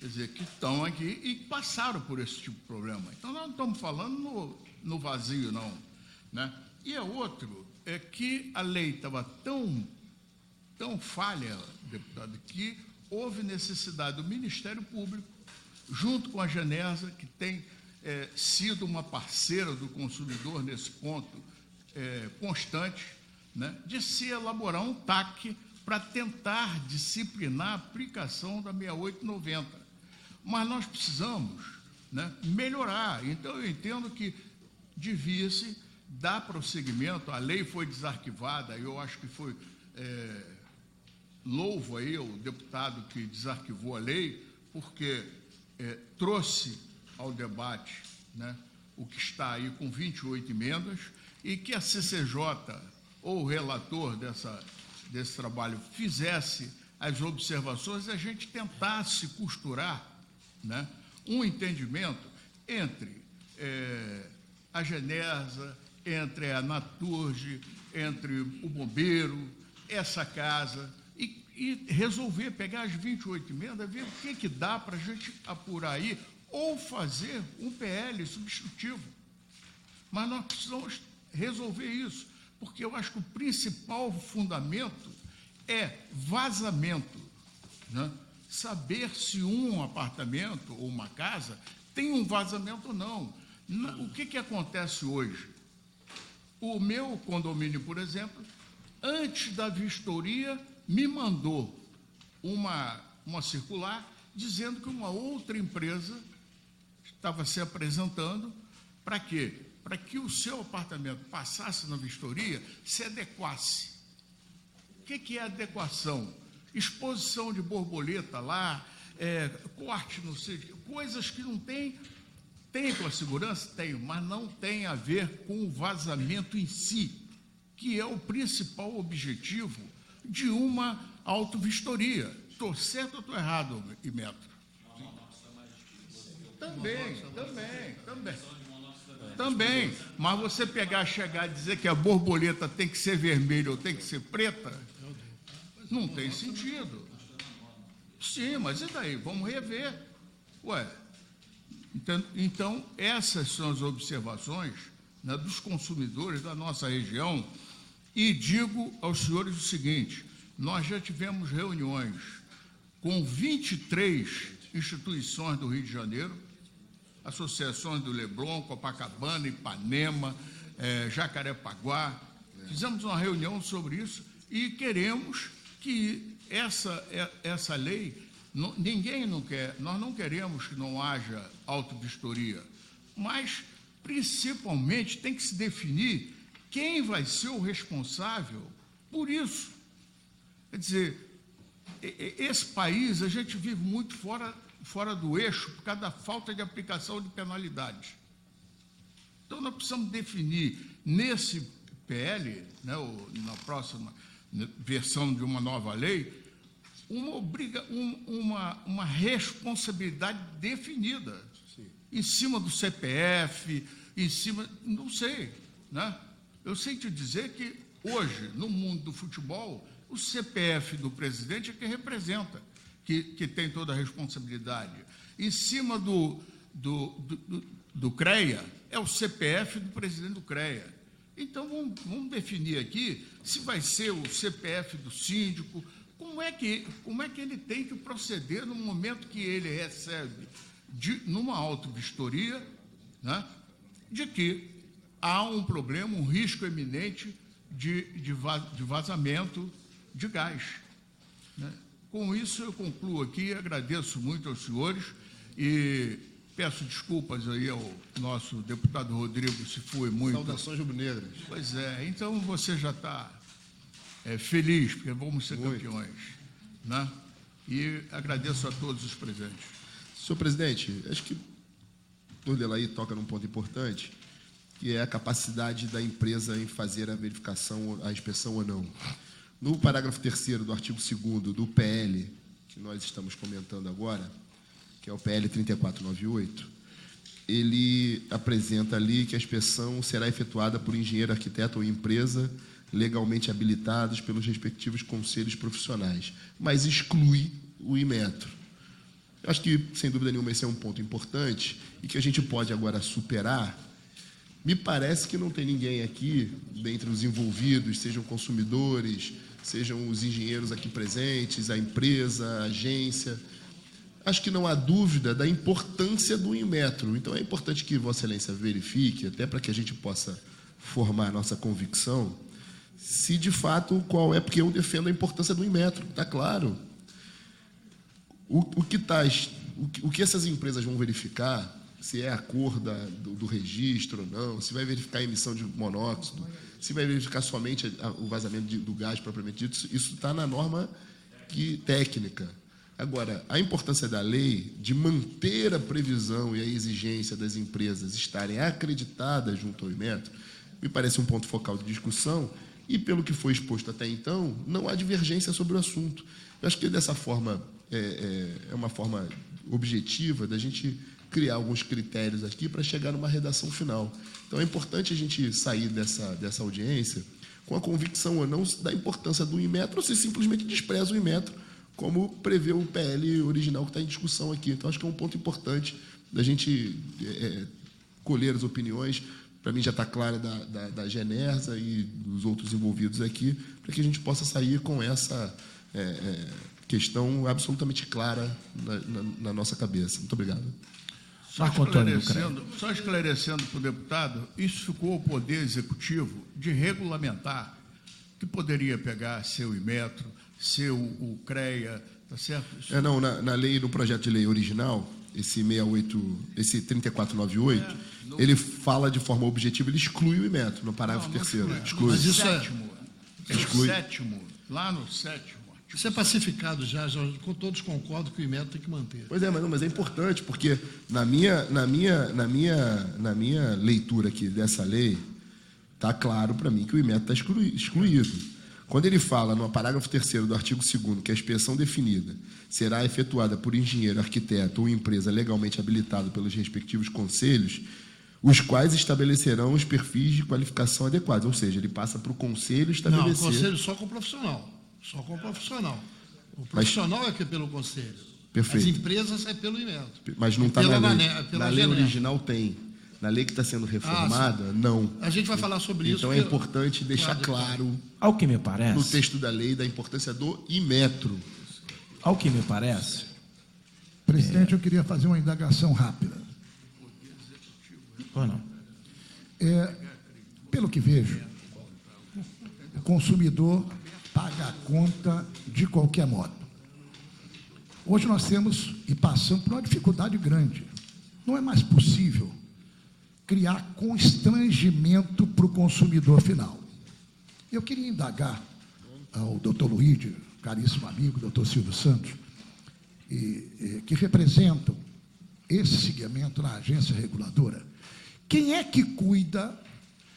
quer dizer, que estão aqui e passaram por esse tipo de problema. Então, nós não estamos falando no vazio, não. Né? E outro é que a lei estava tão falha, deputado, que houve necessidade do Ministério Público, junto com a Genersa, que tem sido uma parceira do consumidor nesse ponto constante, né, de se elaborar um TAC para tentar disciplinar a aplicação da 6890. Mas nós precisamos, né, melhorar. Então, eu entendo que devia-se dar prosseguimento. A lei foi desarquivada, eu acho que foi... louvo aí o deputado que desarquivou a lei, porque trouxe ao debate, né, o que está aí com 28 emendas, e que a CCJ, ou o relator desse trabalho, fizesse as observações e a gente tentasse costurar, né, um entendimento entre a Genersa, entre a Naturge, entre o bombeiro, essa casa, e resolver pegar as 28 emendas, ver o que dá para a gente apurar aí, ou fazer um PL substitutivo. Mas nós precisamos resolver isso, porque eu acho que o principal fundamento é vazamento, né? Saber se um apartamento ou uma casa tem um vazamento ou não. O que acontece hoje? O meu condomínio, por exemplo, antes da vistoria, me mandou uma circular dizendo que uma outra empresa estava se apresentando para quê? Para que o seu apartamento passasse na vistoria, se adequasse. O que é adequação? Exposição de borboleta lá, corte, não sei, coisas que não tem com a segurança? Tem, mas não tem a ver com o vazamento em si, que é o principal objetivo de uma autovistoria. Estou certo ou estou errado, Imetro? Também. Mas você chegar e dizer que a borboleta tem que ser vermelha ou tem que ser preta, não tem sentido. Sim, mas e daí? Vamos rever. Então, essas são as observações, né, dos consumidores da nossa região. E digo aos senhores o seguinte: nós já tivemos reuniões com 23 instituições do Rio de Janeiro, associações do Leblon, Copacabana, Ipanema, Jacarepaguá. Fizemos uma reunião sobre isso e queremos que essa lei, ninguém não quer, nós não queremos que não haja autovistoria, mas, principalmente, tem que se definir quem vai ser o responsável por isso. Quer dizer, esse país, a gente vive muito fora do eixo por causa da falta de aplicação de penalidades. Então, nós precisamos definir nesse PL, né, na próxima versão de uma nova lei, uma responsabilidade definida. Sim. Em cima do CPF, não sei, né? Eu sei te dizer que hoje, no mundo do futebol, o CPF do presidente é que representa, que tem toda a responsabilidade. Em cima do CREA, é o CPF do presidente do CREA. Então, vamos definir aqui se vai ser o CPF do síndico, como é que ele tem que proceder no momento que ele recebe, numa autovistoria, né, de que há um problema, um risco eminente de vazamento de gás. Né? Com isso, eu concluo aqui, agradeço muito aos senhores e peço desculpas aí ao nosso deputado Rodrigo, se foi muito... Saudações rubro-negras. Pois é, então você já está feliz, porque vamos ser muito campeões. Né? E agradeço a todos os presentes. Senhor presidente, acho que o Delaí toca num ponto importante, que é a capacidade da empresa em fazer a verificação, a inspeção ou não. No parágrafo 3º do artigo 2º do PL, que nós estamos comentando agora, que é o PL 3498, ele apresenta ali que a inspeção será efetuada por engenheiro, arquiteto ou empresa legalmente habilitados pelos respectivos conselhos profissionais, mas exclui o Inmetro. Eu acho que, sem dúvida nenhuma, esse é um ponto importante e que a gente pode agora superar. Me parece que não tem ninguém aqui, dentre os envolvidos, sejam consumidores, sejam os engenheiros aqui presentes, a empresa, a agência. Acho que não há dúvida da importância do Inmetro. Então, é importante que Vossa Excelência verifique, até para que a gente possa formar a nossa convicção, se de fato qual é, porque eu defendo a importância do Inmetro, está claro. O que essas empresas vão verificar, se é a cor do registro ou não, se vai verificar a emissão de monóxido, se vai verificar somente o vazamento do gás propriamente dito, isso está na norma técnica. Agora, a importância da lei de manter a previsão e a exigência das empresas estarem acreditadas junto ao Inmetro, me parece um ponto focal de discussão e, pelo que foi exposto até então, não há divergência sobre o assunto. Eu acho que, dessa forma, é uma forma objetiva da gente criar alguns critérios aqui para chegar numa redação final. Então, é importante a gente sair dessa audiência com a convicção ou não da importância do Inmetro ou se simplesmente despreza o Inmetro, como prevê o PL original que está em discussão aqui. Então, acho que é um ponto importante da gente colher as opiniões. Para mim, já está clara da Genersa e dos outros envolvidos aqui, para que a gente possa sair com essa questão absolutamente clara na nossa cabeça. Muito obrigado. Só esclarecendo para o deputado, isso ficou ao Poder Executivo de regulamentar, que poderia pegar seu Inmetro, seu CREA, Tá certo? Isso. Não, na lei, no projeto de lei original, esse 3498, ele fala de forma objetiva, ele exclui o Imetro no parágrafo terceiro. Exclui. Mas isso Exclui. Sétimo, lá no sétimo. isso é pacificado já todos concordam que o Imetro tem que manter. Pois é, mas é importante, porque na minha leitura aqui dessa lei, está claro para mim que o Imetro está excluído. Quando ele fala no parágrafo 3º do artigo 2º que a inspeção definida será efetuada por engenheiro, arquiteto ou empresa legalmente habilitada pelos respectivos conselhos, os quais estabelecerão os perfis de qualificação adequados. Ou seja, ele passa para o conselho estabelecer... Não, o conselho só com o profissional. Só com o profissional. O profissional é que é pelo conselho. Perfeito. As empresas é pelo Imetro. Mas não está na lei. Na lei Genel. original tem. Na lei que está sendo reformada, não. A gente vai falar sobre isso. Então é importante deixar claro Ao que me parece, no texto da lei da importância do Imetro. ao que me parece, Presidente, eu queria fazer uma indagação rápida. ou não? Pelo que vejo, o consumidor paga a conta de qualquer modo. Hoje nós temos e passamos por uma dificuldade grande. Não é mais possível criar constrangimento para o consumidor final. Eu queria indagar ao doutor Luíde, caríssimo amigo, doutor Silvio Santos, que representam esse segmento na agência reguladora, quem é que cuida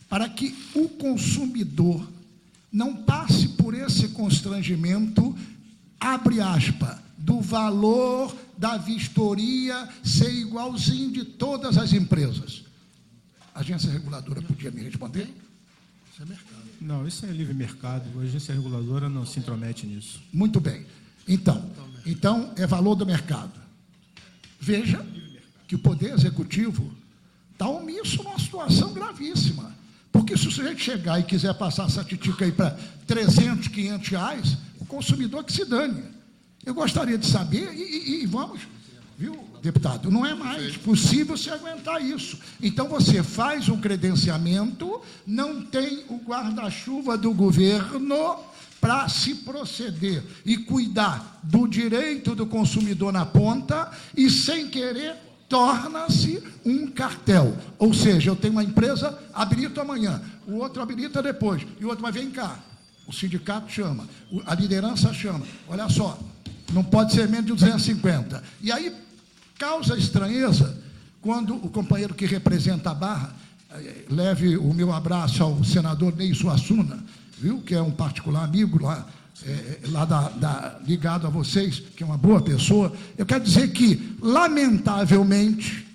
para que o consumidor não passe por esse constrangimento, abre aspas, do valor da vistoria ser igualzinho de todas as empresas? A agência reguladora podia me responder? Isso é mercado. Não, isso é livre mercado. A agência reguladora não se intromete nisso. Muito bem. Então é valor do mercado. Veja que o Poder Executivo está omisso numa situação gravíssima. Porque se o sujeito chegar e quiser passar essa titica aí para 300, 500 reais, o consumidor que se dane. Eu gostaria de saber, e vamos, viu, deputado, não é mais possível se aguentar isso. Então, você faz um credenciamento, não tem o guarda-chuva do governo para se proceder e cuidar do direito do consumidor na ponta e, sem querer, torna-se um cartel. Ou seja, eu tenho uma empresa, habilito amanhã, o outro habilita depois, e o outro vai vir cá. O sindicato chama, a liderança chama. Olha só, não pode ser menos de 250. E aí causa estranheza quando o companheiro que representa a Barra, leve o meu abraço ao senador Ney Suassuna, viu, que é um particular amigo lá ligado a vocês, que é uma boa pessoa. Eu quero dizer que, lamentavelmente,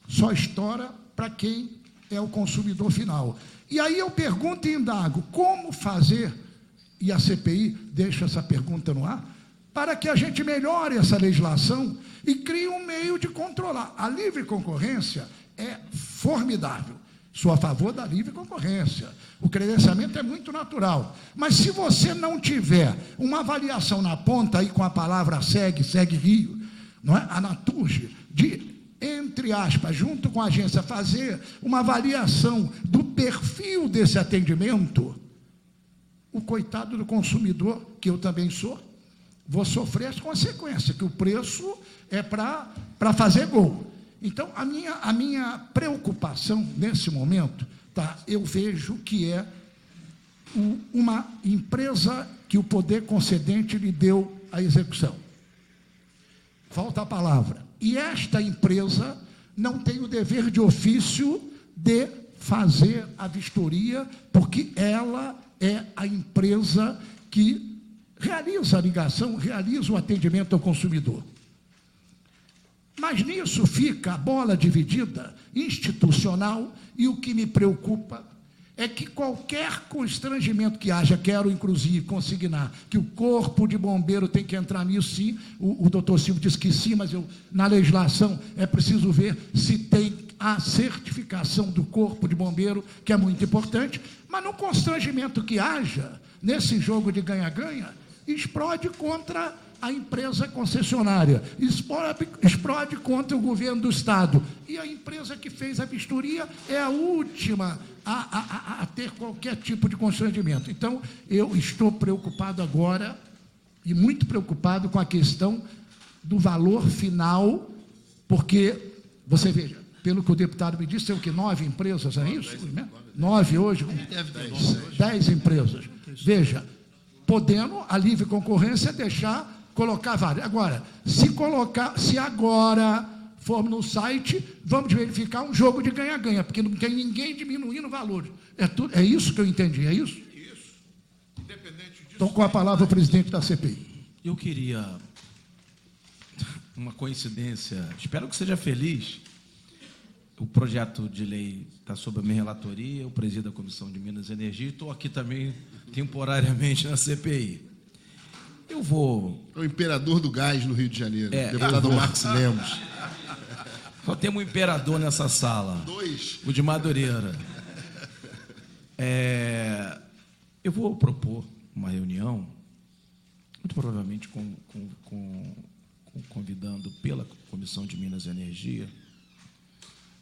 só estoura para quem é o consumidor final. E aí eu pergunto e indago, como fazer, e a CPI deixa essa pergunta no ar, para que a gente melhore essa legislação e crie um meio de controlar. A livre concorrência é formidável. Sou a favor da livre concorrência. O credenciamento é muito natural. Mas se você não tiver uma avaliação na ponta, aí com a palavra segue Rio, não é? A Naturge, de, entre aspas, junto com a agência, fazer uma avaliação do perfil desse atendimento, o coitado do consumidor, que eu também sou, vou sofrer as consequências, que o preço é para fazer gol. Então, a minha preocupação nesse momento, tá, eu vejo que é uma empresa que o poder concedente lhe deu a execução. Falta a palavra. E esta empresa não tem o dever de ofício de fazer a vistoria, porque ela é a empresa que realiza a ligação, realiza o atendimento ao consumidor. Mas nisso fica a bola dividida, institucional, e o que me preocupa é que qualquer constrangimento que haja, quero inclusive consignar que o Corpo de Bombeiro tem que entrar nisso, sim, o doutor Silvio disse que sim, mas na legislação é preciso ver se tem a certificação do Corpo de Bombeiro, que é muito importante, mas no constrangimento que haja, nesse jogo de ganha-ganha, explode contra a empresa concessionária, explode contra o governo do Estado. E a empresa que fez a vistoria é a última a ter qualquer tipo de constrangimento. Então, eu estou preocupado agora e muito preocupado com a questão do valor final, porque, você veja, pelo que o deputado me disse, tem o quê? 9 empresas, é isso? 9 hoje? 10 empresas. Veja, podendo a livre concorrência deixar colocar várias. Agora, se agora formos no site, vamos verificar um jogo de ganha-ganha, porque não tem ninguém diminuindo o valor. É isso que eu entendi, é isso? Isso. Independente disso. Então, com a palavra o presidente da CPI. Eu queria uma coincidência, espero que seja feliz. O projeto de lei está sob a minha relatoria, eu presido a Comissão de Minas e Energia e estou aqui também temporariamente na CPI. Eu vou... É o imperador do gás no Rio de Janeiro, É, deputado Max Lemos. Só temos um imperador nessa sala. 2. O de Madureira. Eu vou propor uma reunião, muito provavelmente convidando pela Comissão de Minas e Energia,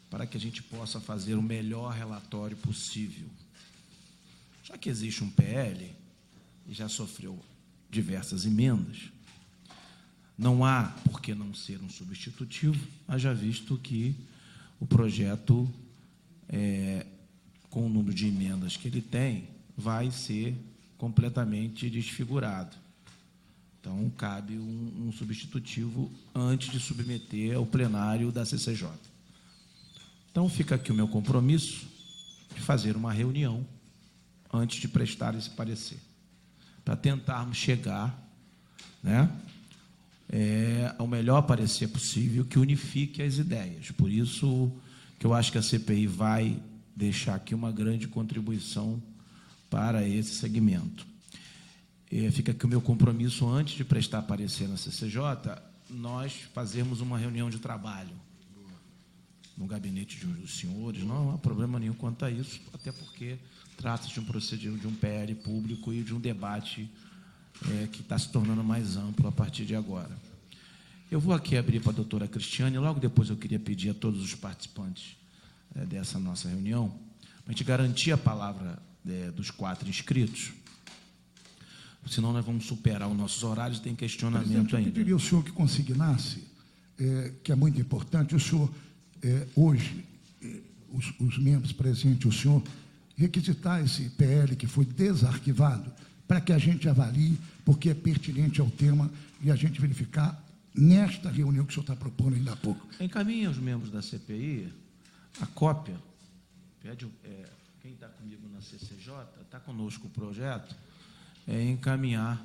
para que a gente possa fazer o melhor relatório possível. Já que existe um PL, e já sofreu diversas emendas, não há por que não ser um substitutivo, haja visto que o projeto, com o número de emendas que ele tem, vai ser completamente desfigurado. Então, cabe um substitutivo antes de submeter ao plenário da CCJ. Então, fica aqui o meu compromisso de fazer uma reunião antes de prestar esse parecer, para tentarmos chegar, né, ao melhor parecer possível que unifique as ideias. Por isso que eu acho que a CPI vai deixar aqui uma grande contribuição para esse segmento. Fica aqui o meu compromisso, antes de prestar parecer na CCJ, nós fazermos uma reunião de trabalho no gabinete de um dos senhores. Não há problema nenhum quanto a isso, até porque trata-se de um procedimento, de um PL público e de um debate que está se tornando mais amplo a partir de agora. Eu vou aqui abrir para a doutora Cristiane, logo depois eu queria pedir a todos os participantes dessa nossa reunião, para a gente garantir a palavra dos 4 inscritos, senão nós vamos superar os nossos horários e tem questionamento ainda. Eu pediria ao senhor que consignasse, que é muito importante, o senhor, hoje, os membros presentes, o senhor, requisitar esse PL que foi desarquivado, para que a gente avalie, porque é pertinente ao tema, e a gente verificar nesta reunião que o senhor está propondo ainda há pouco. Encaminhe aos membros da CPI a cópia, pede, quem está comigo na CCJ, está conosco o projeto, encaminhar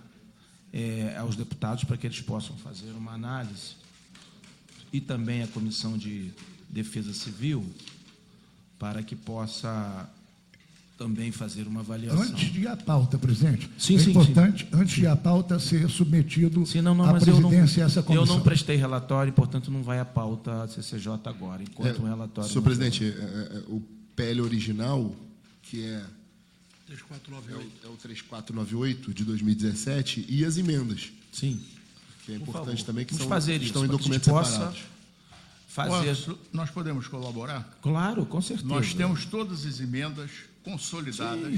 aos deputados para que eles possam fazer uma análise, e também a Comissão de Defesa Civil, para que possa também fazer uma avaliação. Antes de ir à pauta, presidente, sim, é sim, importante, antes de ir à pauta, ser submetido à presidência a essa comissão. Eu não prestei relatório, portanto, não vai à pauta CCJ agora, enquanto um relatório... Senhor presidente, o PL original, que é 3498. o 3498 de 2017, e as emendas. Sim. Que é importante também, que estão em documentos separados. Nós podemos colaborar? Claro, com certeza. Nós temos todas as emendas consolidadas,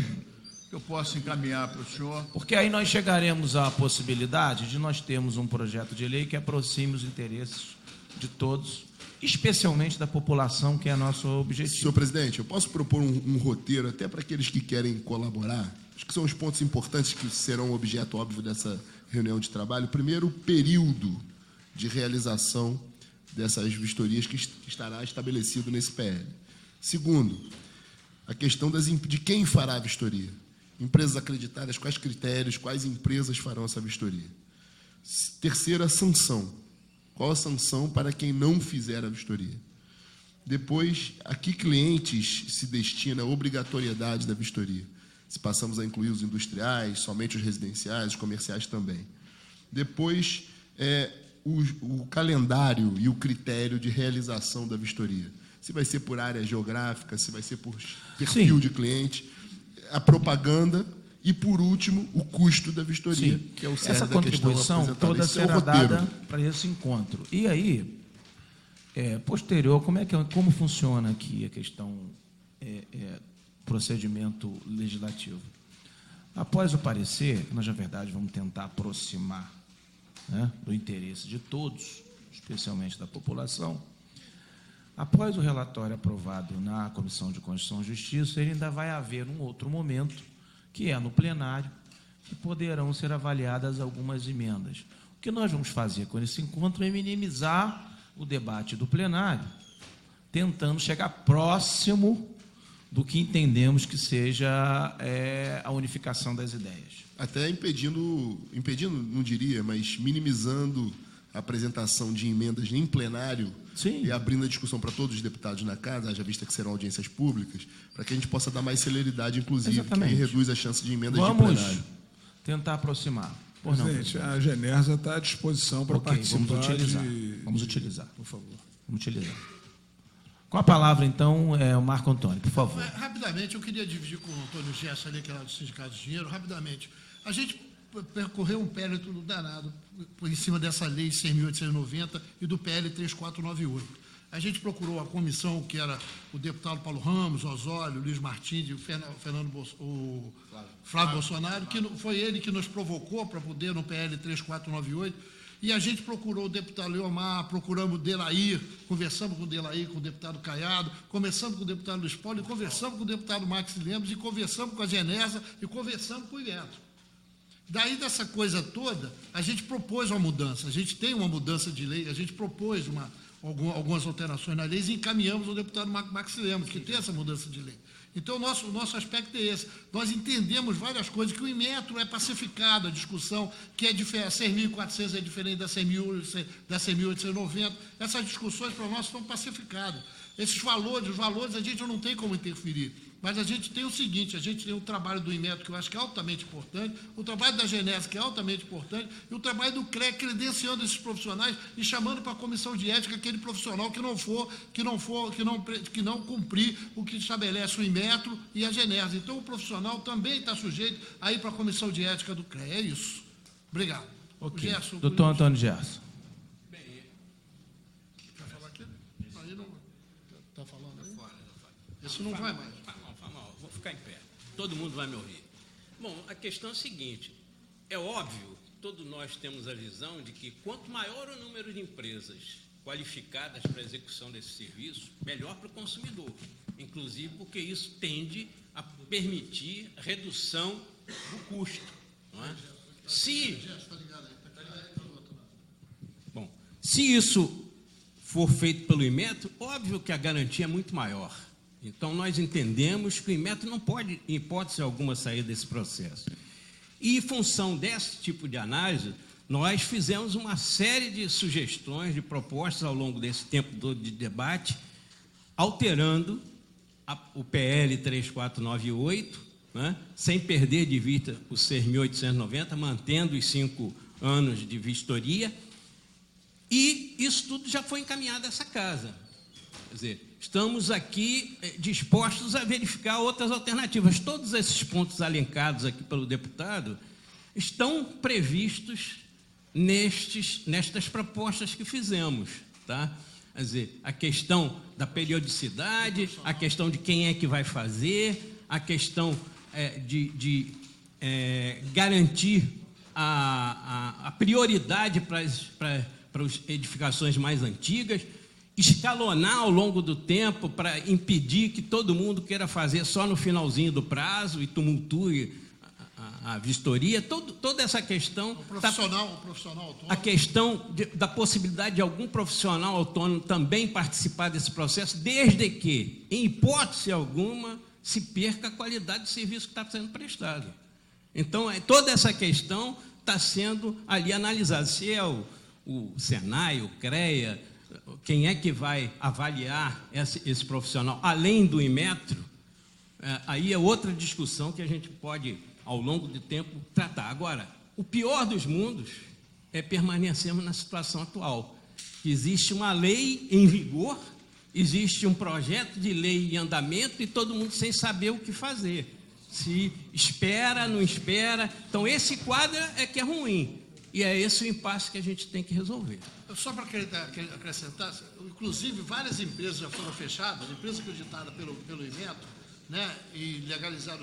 que eu posso encaminhar para o senhor. Porque aí nós chegaremos à possibilidade de nós termos um projeto de lei que aproxime os interesses de todos, especialmente da população, que é nosso objetivo. Senhor presidente, eu posso propor um roteiro até para aqueles que querem colaborar? Acho que são os pontos importantes que serão objeto, óbvio, dessa reunião de trabalho. Primeiro, o período de realização dessas vistorias que estará estabelecido nesse PL. Segundo, a questão de quem fará a vistoria. Empresas acreditadas, quais critérios, quais empresas farão essa vistoria. Terceiro, a sanção. Qual a sanção para quem não fizer a vistoria? Depois, a que clientes se destina a obrigatoriedade da vistoria? Se passamos a incluir os industriais, somente os residenciais, os comerciais também. Depois, o calendário e o critério de realização da vistoria. Se vai ser por área geográfica, se vai ser por perfil de cliente, a propaganda e, por último, o custo da vistoria, que é o cerne essa da questão contribuição apresentada. toda Esse é o será roteiro. dada para esse encontro. E aí, posterior, como funciona aqui a questão procedimento legislativo? Após o parecer, nós, na verdade, vamos tentar aproximar, né, do interesse de todos, especialmente da população. Após o relatório aprovado na Comissão de Constituição e Justiça, ele ainda vai haver um outro momento, que é no plenário, que poderão ser avaliadas algumas emendas. O que nós vamos fazer com esse encontro é minimizar o debate do plenário, tentando chegar próximo do que entendemos que seja a unificação das ideias. Até impedindo, não diria, mas minimizando a apresentação de emendas em plenário. Sim. E abrindo a discussão para todos os deputados na casa, haja vista que serão audiências públicas, para que a gente possa dar mais celeridade, inclusive, Exatamente. que reduz a chance de emendas de Vamos plenário. tentar aproximar. Por não, Presidente, a Genersa está à disposição para participar. Vamos utilizar, por favor. Vamos utilizar. Com a palavra, então, o Marco Antônio, por favor. Rapidamente, eu queria dividir com o Antônio Gerson ali, que era do Sindicato de Dinheiro, rapidamente. A gente percorreu um périto danado por em cima dessa lei 6.890 e do PL 3498. A gente procurou a comissão, que era o deputado Paulo Ramos, Osório, Luiz Martins e o Flávio Bolsonaro, que foi ele que nos provocou para poder no PL 3498. E a gente procurou o deputado Leomar, procuramos o Delair, conversamos com o Delair, com o deputado Caiado, conversamos com o deputado Luiz Paulo, e conversamos com o deputado Max Lemos, e conversamos com a Genersa, e conversamos com o Iveto. Daí, dessa coisa toda, a gente propôs uma mudança. A gente tem uma mudança de lei, a gente propôs algumas alterações na lei e encaminhamos ao deputado Max Lemos, que tem essa mudança de lei. Então, o nosso aspecto é esse. Nós entendemos várias coisas, que o Inmetro é pacificado, a discussão, que é diferente, a 6.400 é diferente da 6.890. Essas discussões, para nós, estão pacificadas. Esses valores, os valores, a gente não tem como interferir. Mas a gente tem o seguinte, a gente tem o trabalho do Inmetro, que eu acho que é altamente importante, o trabalho da Genersa, que é altamente importante, e o trabalho do CREA, credenciando esses profissionais e chamando para a comissão de ética aquele profissional que não cumprir o que estabelece o Inmetro e a Genersa. Então, o profissional também está sujeito a ir para a comissão de ética do CREA. É isso. Obrigado. Ok. Gerson, doutor Antônio Gerson. Quer falar aqui? Aí não. Está falando aí? Esse não vai mais. Vou ficar em pé. Todo mundo vai me ouvir. Bom, a questão é a seguinte. É óbvio, todos nós temos a visão de que quanto maior o número de empresas qualificadas para a execução desse serviço, melhor para o consumidor. Inclusive porque isso tende a permitir redução do custo. Não é? Se isso for feito pelo Inmetro, óbvio que a garantia é muito maior. Então, nós entendemos que o Inmetro não pode, em hipótese alguma, sair desse processo. E, em função desse tipo de análise, nós fizemos uma série de sugestões, de propostas ao longo desse tempo todo de debate, alterando o PL 3498, né, sem perder de vista o 6.890, mantendo os 5 anos de vistoria, e isso tudo já foi encaminhado a essa casa. Quer dizer, estamos aqui dispostos a verificar outras alternativas. Todos esses pontos elencados aqui pelo deputado estão previstos nestas propostas que fizemos, tá? Quer dizer, a questão da periodicidade, a questão de quem é que vai fazer, a questão de garantir a prioridade para as edificações mais antigas, escalonar ao longo do tempo para impedir que todo mundo queira fazer só no finalzinho do prazo e tumultue a vistoria, toda essa questão... O profissional autônomo. A questão da possibilidade de algum profissional autônomo também participar desse processo, desde que, em hipótese alguma, se perca a qualidade do serviço que está sendo prestado. Então, toda essa questão está sendo ali analisada. Se é o Senai, o CREA, quem é que vai avaliar esse profissional, além do Inmetro, aí é outra discussão que a gente pode, ao longo do tempo, tratar. Agora, o pior dos mundos é permanecermos na situação atual. Existe uma lei em vigor, existe um projeto de lei em andamento e todo mundo sem saber o que fazer. Se espera, não espera. Então, esse quadro é que é ruim. E é esse o impasse que a gente tem que resolver. Só para acrescentar, inclusive várias empresas já foram fechadas, empresa acreditada pelo Inmetro, né, e legalizaram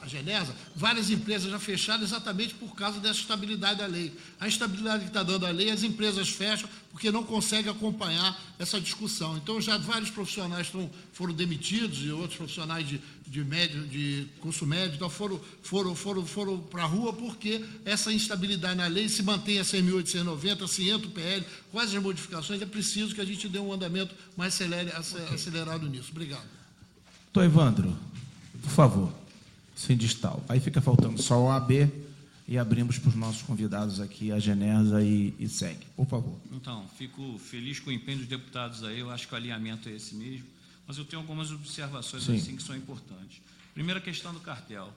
a Genesa, várias empresas já fecharam exatamente por causa dessa estabilidade da lei. A instabilidade que está dando a lei, as empresas fecham porque não conseguem acompanhar essa discussão. Então, já vários profissionais foram demitidos e outros profissionais de curso médio então foram para a rua porque essa instabilidade na lei se mantém a 6.890, se entra o PL, quais as modificações, é preciso que a gente dê um andamento mais acelerado nisso. Obrigado. Doutor Evandro, por favor, Sindistal. Aí fica faltando só o AB e abrimos para os nossos convidados aqui a Genesa e segue. Por favor. Então, fico feliz com o empenho dos deputados aí, eu acho que o alinhamento é esse mesmo, mas eu tenho algumas observações assim que são importantes. Primeira questão do cartel.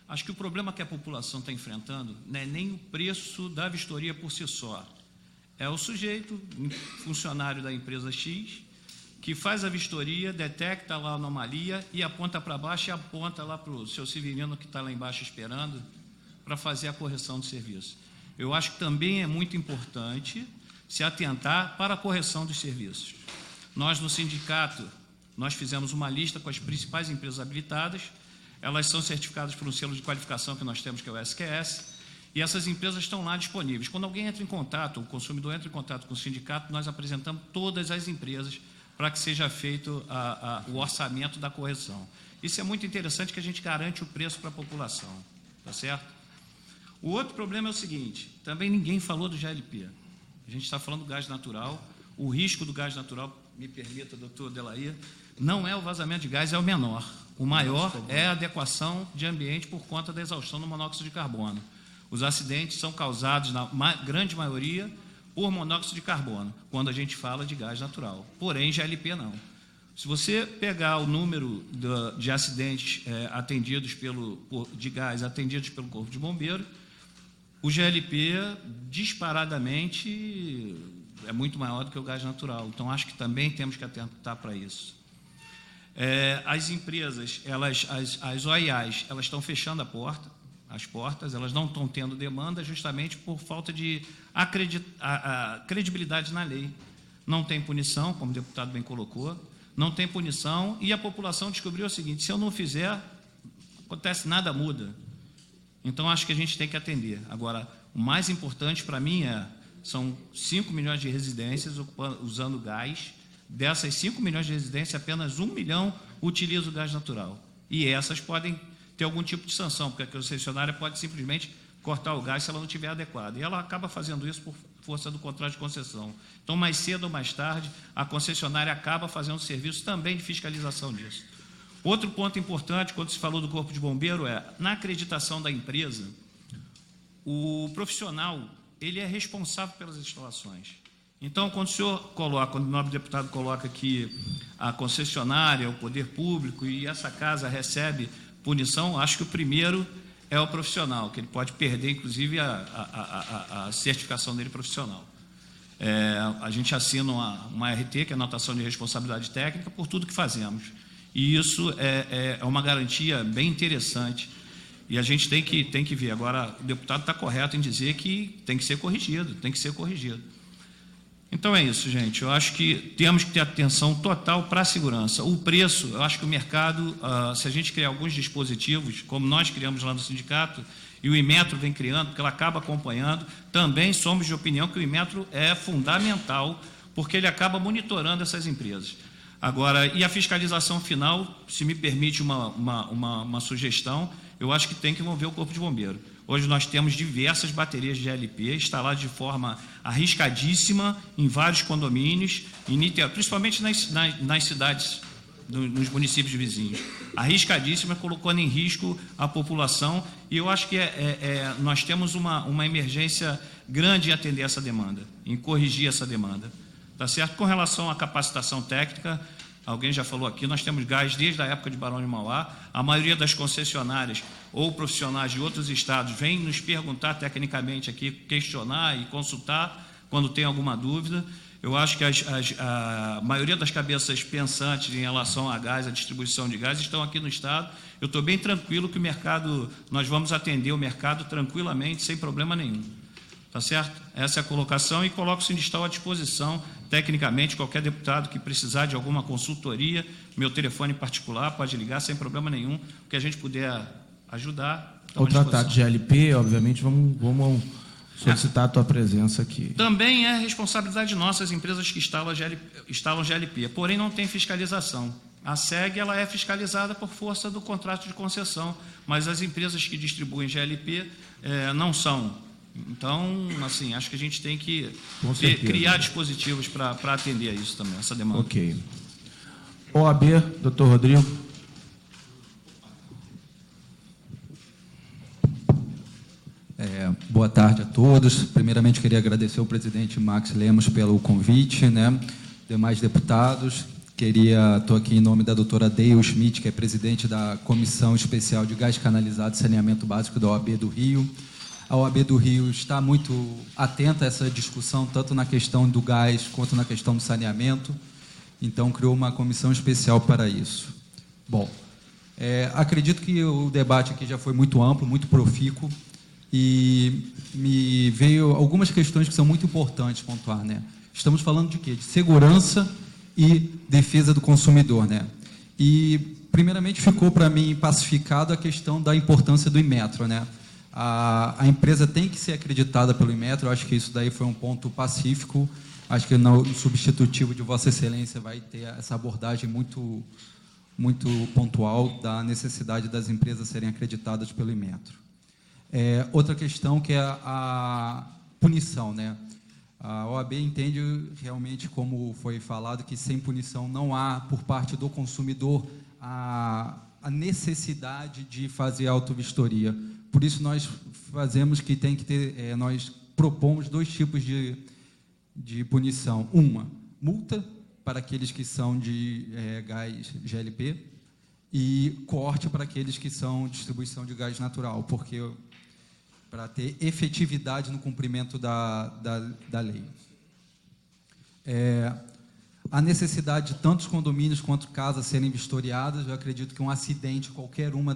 Acho que o problema que a população está enfrentando não é nem o preço da vistoria por si só. É o sujeito, funcionário da empresa X, que faz a vistoria, detecta lá a anomalia e aponta para baixo e aponta lá para o seu Severino que está lá embaixo esperando para fazer a correção do serviço. Eu acho que também é muito importante se atentar para a correção dos serviços. Nós, no sindicato, nós fizemos uma lista com as principais empresas habilitadas, elas são certificadas por um selo de qualificação que nós temos, que é o SQS, e essas empresas estão lá disponíveis. Quando alguém entra em contato, o consumidor entra em contato com o sindicato, nós apresentamos todas as empresas para que seja feito o orçamento da correção. Isso é muito interessante, que a gente garante o preço para a população, tá certo? O outro problema é o seguinte, também ninguém falou do GLP. A gente está falando do gás natural, o risco do gás natural, me permita, doutor Delair, não é o vazamento de gás, é o menor. O maior é a adequação de ambiente por conta da exaustão do monóxido de carbono. Os acidentes são causados, na grande maioria, por monóxido de carbono, quando a gente fala de gás natural. Porém, GLP não. Se você pegar o número de acidentes atendidos de gás atendidos pelo Corpo de Bombeiros, o GLP, disparadamente, é muito maior do que o gás natural. Então, acho que também temos que atentar para isso. As empresas, as OIAs, elas estão fechando as portas, elas não estão tendo demanda justamente por falta de credibilidade na lei. Não tem punição, como o deputado bem colocou, não tem punição, e a população descobriu o seguinte, se eu não fizer, acontece, nada muda. Então, acho que a gente tem que atender. Agora, o mais importante para mim são 5 milhões de residências usando gás. Dessas 5 milhões de residências, apenas 1 milhão utiliza o gás natural. E essas podem ter algum tipo de sanção, porque a concessionária pode simplesmente cortar o gás se ela não estiver adequada. E ela acaba fazendo isso por força do contrato de concessão. Então, mais cedo ou mais tarde, a concessionária acaba fazendo serviço também de fiscalização disso. Outro ponto importante, quando se falou do Corpo de Bombeiro, na acreditação da empresa, o profissional, ele é responsável pelas instalações. Então, quando o nobre deputado coloca que a concessionária, o poder público e essa casa recebe punição, acho que o primeiro é o profissional, que ele pode perder, inclusive, a certificação dele profissional. A gente assina uma RT, que é a anotação de responsabilidade técnica, por tudo que fazemos. E isso é uma garantia bem interessante. E a gente tem que ver. Agora, o deputado está correto em dizer que tem que ser corrigido, Então, é isso, gente. Eu acho que temos que ter atenção total para a segurança. O preço, eu acho que o mercado, se a gente criar alguns dispositivos, como nós criamos lá no sindicato, e o Inmetro vem criando, porque ela acaba acompanhando, também somos de opinião que o Inmetro é fundamental, porque ele acaba monitorando essas empresas. Agora, e a fiscalização final, se me permite uma sugestão, eu acho que tem que envolver o Corpo de Bombeiro. Hoje nós temos diversas baterias de GLP instaladas de forma arriscadíssima em vários condomínios, principalmente nas cidades, nos municípios vizinhos. Arriscadíssima, colocando em risco a população, e eu acho que nós temos uma emergência grande em atender essa demanda, em corrigir essa demanda. Tá certo? Com relação à capacitação técnica, alguém já falou aqui, nós temos gás desde a época de Barão de Mauá. A maioria das concessionárias ou profissionais de outros estados vêm nos perguntar tecnicamente aqui, questionar e consultar quando tem alguma dúvida. Eu acho que a maioria das cabeças pensantes em relação a gás, a distribuição de gás, estão aqui no estado. Eu estou bem tranquilo que o mercado, nós vamos atender o mercado tranquilamente, sem problema nenhum. Tá certo? Essa é a colocação, e coloco o Sindistal à disposição tecnicamente, qualquer deputado que precisar de alguma consultoria, meu telefone particular, pode ligar sem problema nenhum, o que a gente puder ajudar. O tratado de GLP, obviamente, vamos solicitar a tua presença aqui. Também é responsabilidade nossa as empresas que instalam GLP, porém não tem fiscalização. A SEG ela é fiscalizada por força do contrato de concessão, mas as empresas que distribuem GLP não são. Então, assim, acho que a gente tem que criar dispositivos para atender a isso também, essa demanda. Ok. OAB, doutor Rodrigo. Boa tarde a todos. Primeiramente, queria agradecer ao presidente Max Lemos pelo convite, né? Demais deputados. Estou aqui em nome da doutora Deil Schmidt, que é presidente da Comissão Especial de Gás Canalizado e Saneamento Básico da OAB do Rio. A OAB do Rio está muito atenta a essa discussão, tanto na questão do gás quanto na questão do saneamento. Então, criou uma comissão especial para isso. Bom, acredito que o debate aqui já foi muito amplo, muito profícuo, e me veio algumas questões que são muito importantes pontuar, né? Estamos falando de quê? De segurança e defesa do consumidor, né? E, primeiramente, ficou para mim pacificado a questão da importância do Inmetro, né? A empresa tem que ser acreditada pelo Inmetro, eu acho que isso daí foi um ponto pacífico, acho que no substitutivo de Vossa Excelência vai ter essa abordagem muito pontual da necessidade das empresas serem acreditadas pelo Inmetro. Outra questão que é a punição, né? A OAB entende realmente, como foi falado, que sem punição não há, por parte do consumidor, a necessidade de fazer auto-vistoria. Por isso, nós fazemos que tem que ter, nós propomos 2 tipos de punição. Uma, multa para aqueles que são de gás GLP e corte para aqueles que são distribuição de gás natural, porque para ter efetividade no cumprimento da lei. A necessidade de tantos condomínios quanto casas serem vistoriadas, eu acredito que um acidente, qualquer uma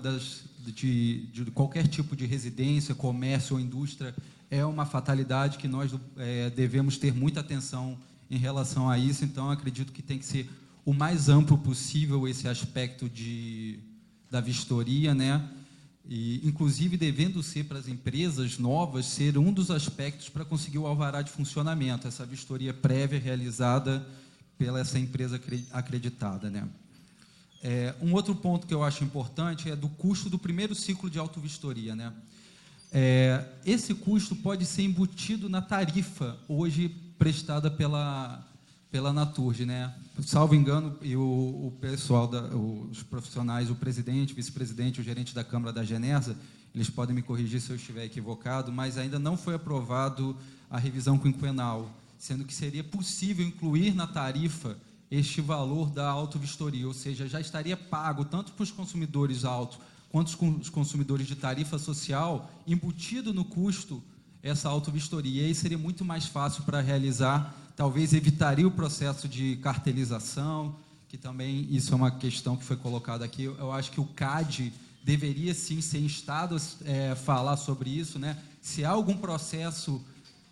de qualquer tipo de residência, comércio ou indústria, é uma fatalidade que nós devemos ter muita atenção em relação a isso. Então, eu acredito que tem que ser o mais amplo possível esse aspecto da vistoria, né? E, inclusive, devendo ser para as empresas novas, ser um dos aspectos para conseguir o alvará de funcionamento, essa vistoria prévia realizada pela essa empresa acreditada, né? Um outro ponto que eu acho importante é do custo do primeiro ciclo de auto-vistoria, né? Esse custo pode ser embutido na tarifa hoje prestada pela Naturgy, né? Salvo engano, e o pessoal, os profissionais, o presidente, vice-presidente, o gerente da Câmara da Genersa, eles podem me corrigir se eu estiver equivocado, mas ainda não foi aprovado a revisão quinquenal, sendo que seria possível incluir na tarifa este valor da auto-vistoria, ou seja, já estaria pago tanto para os consumidores altos quanto os consumidores de tarifa social, embutido no custo essa auto-vistoria. E aí seria muito mais fácil para realizar, talvez evitaria o processo de cartelização, que também isso é uma questão que foi colocada aqui. Eu acho que o CAD deveria sim ser instado a falar sobre isso, né? Se há algum processo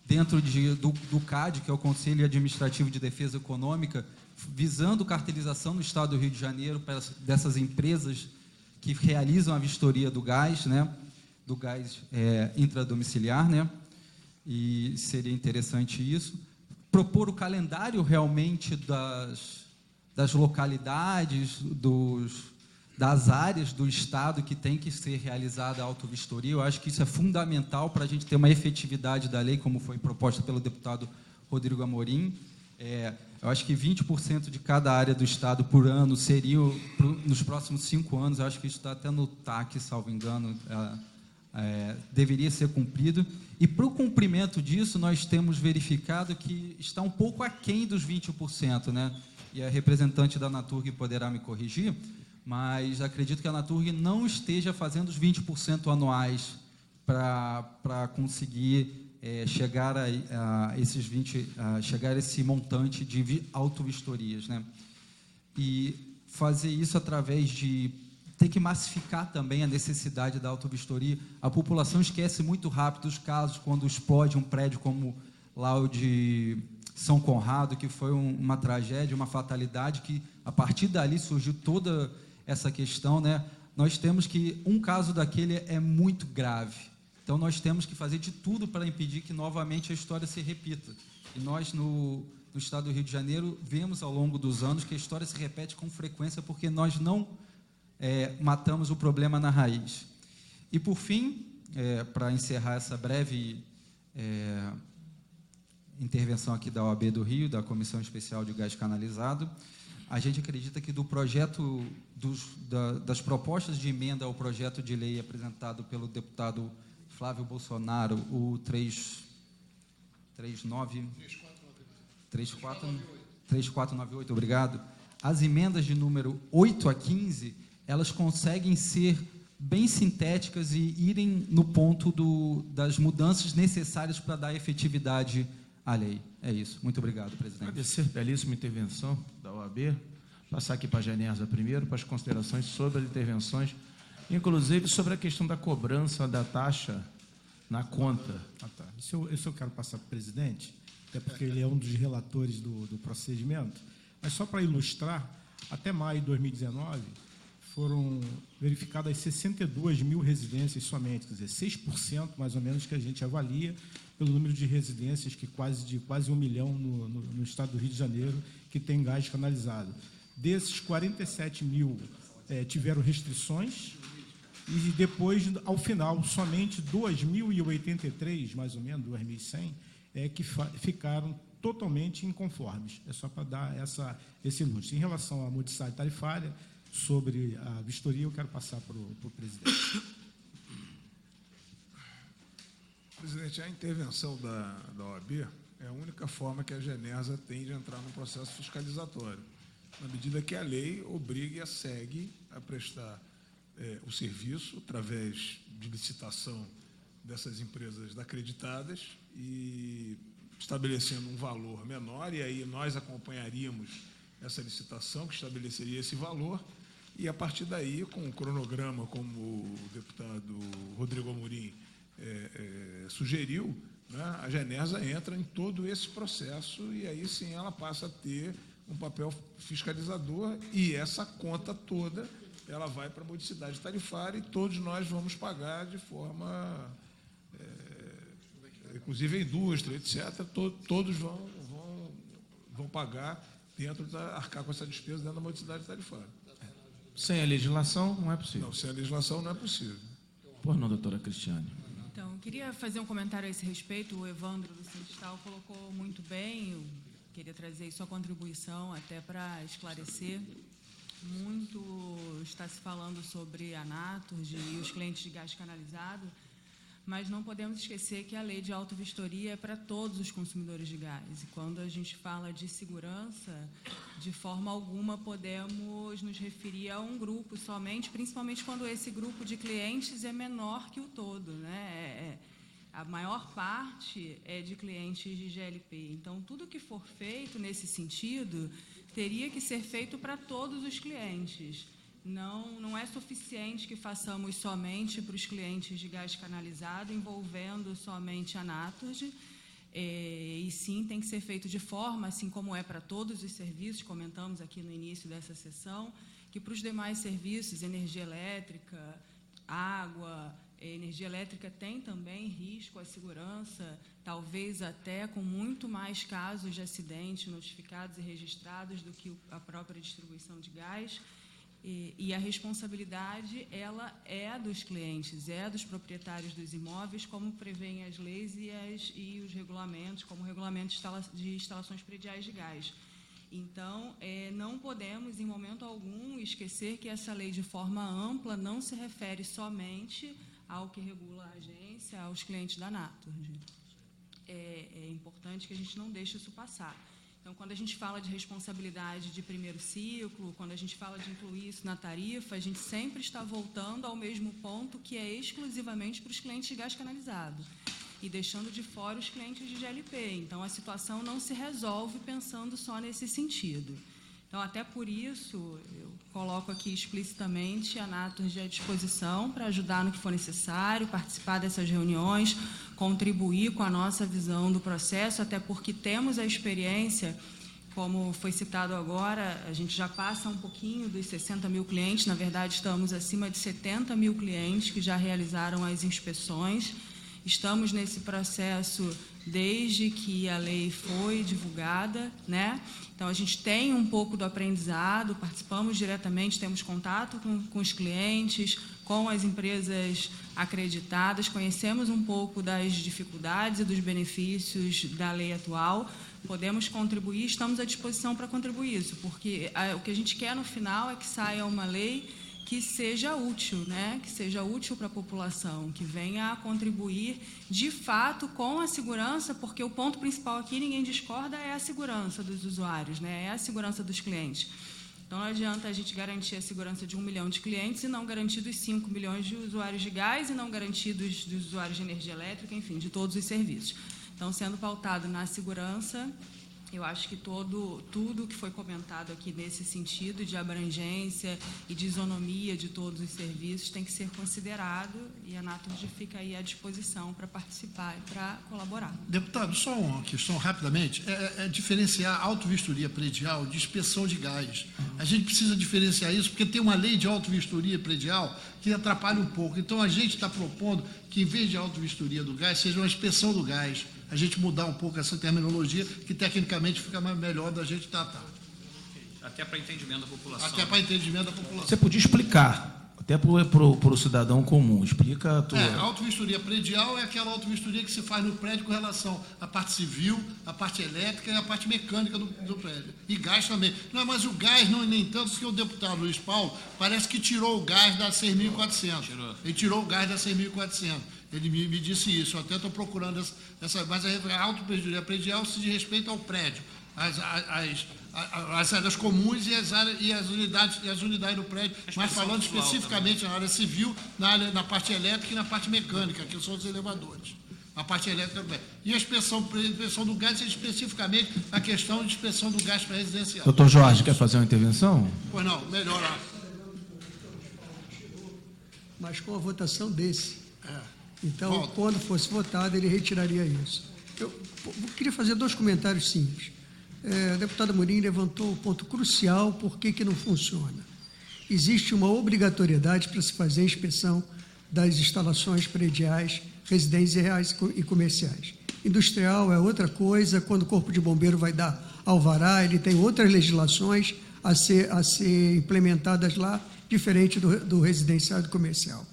dentro do CAD, que é o Conselho Administrativo de Defesa Econômica, visando cartelização no Estado do Rio de Janeiro dessas empresas que realizam a vistoria do gás, né? Do gás intradomiciliar, né? E seria interessante isso. Propor o calendário realmente das localidades, das áreas do Estado que tem que ser realizada a auto-vistoria. Eu acho que isso é fundamental para a gente ter uma efetividade da lei, como foi proposta pelo deputado Rodrigo Amorim. Eu acho que 20% de cada área do Estado por ano seria, nos próximos 5 anos, eu acho que isso está até no TAC, salvo engano, deveria ser cumprido. E para o cumprimento disso, nós temos verificado que está um pouco aquém dos 20%, né? E a representante da Naturgy poderá me corrigir, mas acredito que a Naturgy não esteja fazendo os 20% anuais para conseguir chegar a esses 20, chegar a esse montante de auto-vistorias, né? E fazer isso através de ter que massificar também a necessidade da auto-vistoria. A população esquece muito rápido os casos quando explode um prédio como lá o de São Conrado, que foi uma tragédia, uma fatalidade, que a partir dali surgiu toda essa questão, né? Nós temos que, um caso daquele é muito grave, então nós temos que fazer de tudo para impedir que novamente a história se repita. E nós, no estado do Rio de Janeiro, vemos ao longo dos anos que a história se repete com frequência porque nós não matamos o problema na raiz. E, por fim, para encerrar essa breve intervenção aqui da OAB do Rio, da Comissão Especial de Gás Canalizado, a gente acredita que do projeto, das propostas de emenda ao projeto de lei apresentado pelo deputado Flávio Bolsonaro, o 3498, obrigado, as emendas de número 8 a 15, elas conseguem ser bem sintéticas e irem no ponto das mudanças necessárias para dar efetividade à lei. É isso. Muito obrigado, presidente. Agradecer a belíssima intervenção da OAB. Passar aqui para a Genersa primeiro, para as considerações sobre as intervenções, inclusive sobre a questão da cobrança da taxa na conta. Tá. Isso eu quero passar para o presidente, até porque ele é um dos relatores do procedimento. Mas só para ilustrar, até maio de 2019, foram verificadas 62 mil residências somente, quer dizer, 6% mais ou menos que a gente avalia pelo número de residências de quase 1 milhão no estado do Rio de Janeiro que tem gás canalizado. Desses, 47 mil tiveram restrições e depois, ao final, somente 2.083, mais ou menos, 2.100, que ficaram totalmente inconformes. É só para dar esse ilustre. Em relação à modicidade tarifária, sobre a vistoria, eu quero passar para o presidente. Presidente, a intervenção da OAB é a única forma que a Genersa tem de entrar no processo fiscalizatório, na medida que a lei obriga e a segue a prestar o serviço através de licitação dessas empresas acreditadas e estabelecendo um valor menor, e aí nós acompanharíamos essa licitação que estabeleceria esse valor, e a partir daí, com um cronograma, como o deputado Rodrigo Amorim sugeriu, né, a Genersa entra em todo esse processo e aí sim ela passa a ter um papel fiscalizador e essa conta toda ela vai para a modicidade tarifária e todos nós vamos pagar de forma, inclusive a indústria, etc., todos vão pagar arcar com essa despesa dentro da modicidade tarifária. Sem a legislação, não é possível. Não, sem a legislação não é possível. Por não, doutora Cristiane? Então, queria fazer um comentário a esse respeito. O Evandro do Sindical colocou muito bem. Eu queria trazer sua contribuição até para esclarecer. Muito está se falando sobre a Naturgy e os clientes de gás canalizado, mas não podemos esquecer que a lei de autovistoria é para todos os consumidores de gás. E quando a gente fala de segurança, de forma alguma podemos nos referir a um grupo somente, principalmente quando esse grupo de clientes é menor que o todo, né? A maior parte é de clientes de GLP. Então, tudo que for feito nesse sentido teria que ser feito para todos os clientes. Não é suficiente que façamos somente para os clientes de gás canalizado, envolvendo somente a Naturgy, e sim tem que ser feito de forma, assim como é para todos os serviços, comentamos aqui no início dessa sessão, que para os demais serviços, energia elétrica, água, energia elétrica tem também risco à segurança, talvez até com muito mais casos de acidente notificados e registrados do que a própria distribuição de gás. E a responsabilidade, ela é dos clientes, é dos proprietários dos imóveis, como prevêem as leis e os regulamentos, como o regulamento de instalações prediais de gás. Então, não podemos, em momento algum, esquecer que essa lei, de forma ampla, não se refere somente ao que regula a agência, aos clientes da Naturgy. É importante que a gente não deixe isso passar. Então, quando a gente fala de responsabilidade de primeiro ciclo, quando a gente fala de incluir isso na tarifa, a gente sempre está voltando ao mesmo ponto, que é exclusivamente para os clientes de gás canalizado e deixando de fora os clientes de GLP. Então, a situação não se resolve pensando só nesse sentido. Então, até por isso, eu coloco aqui explicitamente a Naturgy à disposição para ajudar no que for necessário, participar dessas reuniões, contribuir com a nossa visão do processo, até porque temos a experiência, como foi citado agora, a gente já passa um pouquinho dos 60 mil clientes, na verdade, estamos acima de 70 mil clientes que já realizaram as inspeções. Estamos nesse processo desde que a lei foi divulgada, né? Então, a gente tem um pouco do aprendizado, participamos diretamente, temos contato com os clientes, com as empresas acreditadas, conhecemos um pouco das dificuldades e dos benefícios da lei atual, podemos contribuir, estamos à disposição para contribuir isso, porque o que a gente quer no final é que saia uma lei que seja útil, né? Que seja útil para a população, que venha a contribuir de fato com a segurança, porque o ponto principal aqui, ninguém discorda, é a segurança dos usuários, né? É a segurança dos clientes. Então, não adianta a gente garantir a segurança de 1 milhão de clientes e não garantir dos 5 milhões de usuários de gás e não garantir dos usuários de energia elétrica, enfim, de todos os serviços. Então, sendo pautado na segurança, eu acho que tudo que foi comentado aqui nesse sentido de abrangência e de isonomia de todos os serviços tem que ser considerado e a Naturgy fica aí à disposição para participar e para colaborar. Deputado, só uma questão rapidamente, é diferenciar auto-vistoria predial de inspeção de gás. A gente precisa diferenciar isso porque tem uma lei de auto-vistoria predial que atrapalha um pouco. Então, a gente está propondo que, em vez de auto-vistoria do gás, seja uma inspeção do gás. A gente mudar um pouco essa terminologia, que tecnicamente fica melhor da gente tratar. Até para entendimento da população. Até para entendimento da população. Você podia explicar, até para o cidadão comum, explica a tua... A auto-vistoria predial é aquela auto-vistoria que se faz no prédio com relação à parte civil, à parte elétrica e à parte mecânica do prédio. E gás também. Não, mas o gás, não nem tanto, porque o deputado Luiz Paulo parece que tirou o gás da 6.400. Ele tirou o gás da 6.400. Ele me disse isso, eu até estou procurando mas a auto-vistoria predial se diz respeito ao prédio, as áreas comuns e as unidades do prédio, mas falando especificamente na área civil, na parte elétrica e na parte mecânica, que são os elevadores. A parte elétrica do prédio. E a inspeção do gás é especificamente a questão de inspeção do gás para residencial. Doutor Jorge, quer fazer uma intervenção? Pois não, melhor lá. Mas com a votação desse. Então, quando fosse votado, ele retiraria isso. Eu queria fazer 2 comentários simples. A deputada Amorim levantou um ponto crucial, por que não funciona. Existe uma obrigatoriedade para se fazer a inspeção das instalações prediais, residenciais e comerciais. Industrial é outra coisa, quando o Corpo de Bombeiro vai dar alvará, ele tem outras legislações a ser implementadas lá, diferente do residencial e do comercial.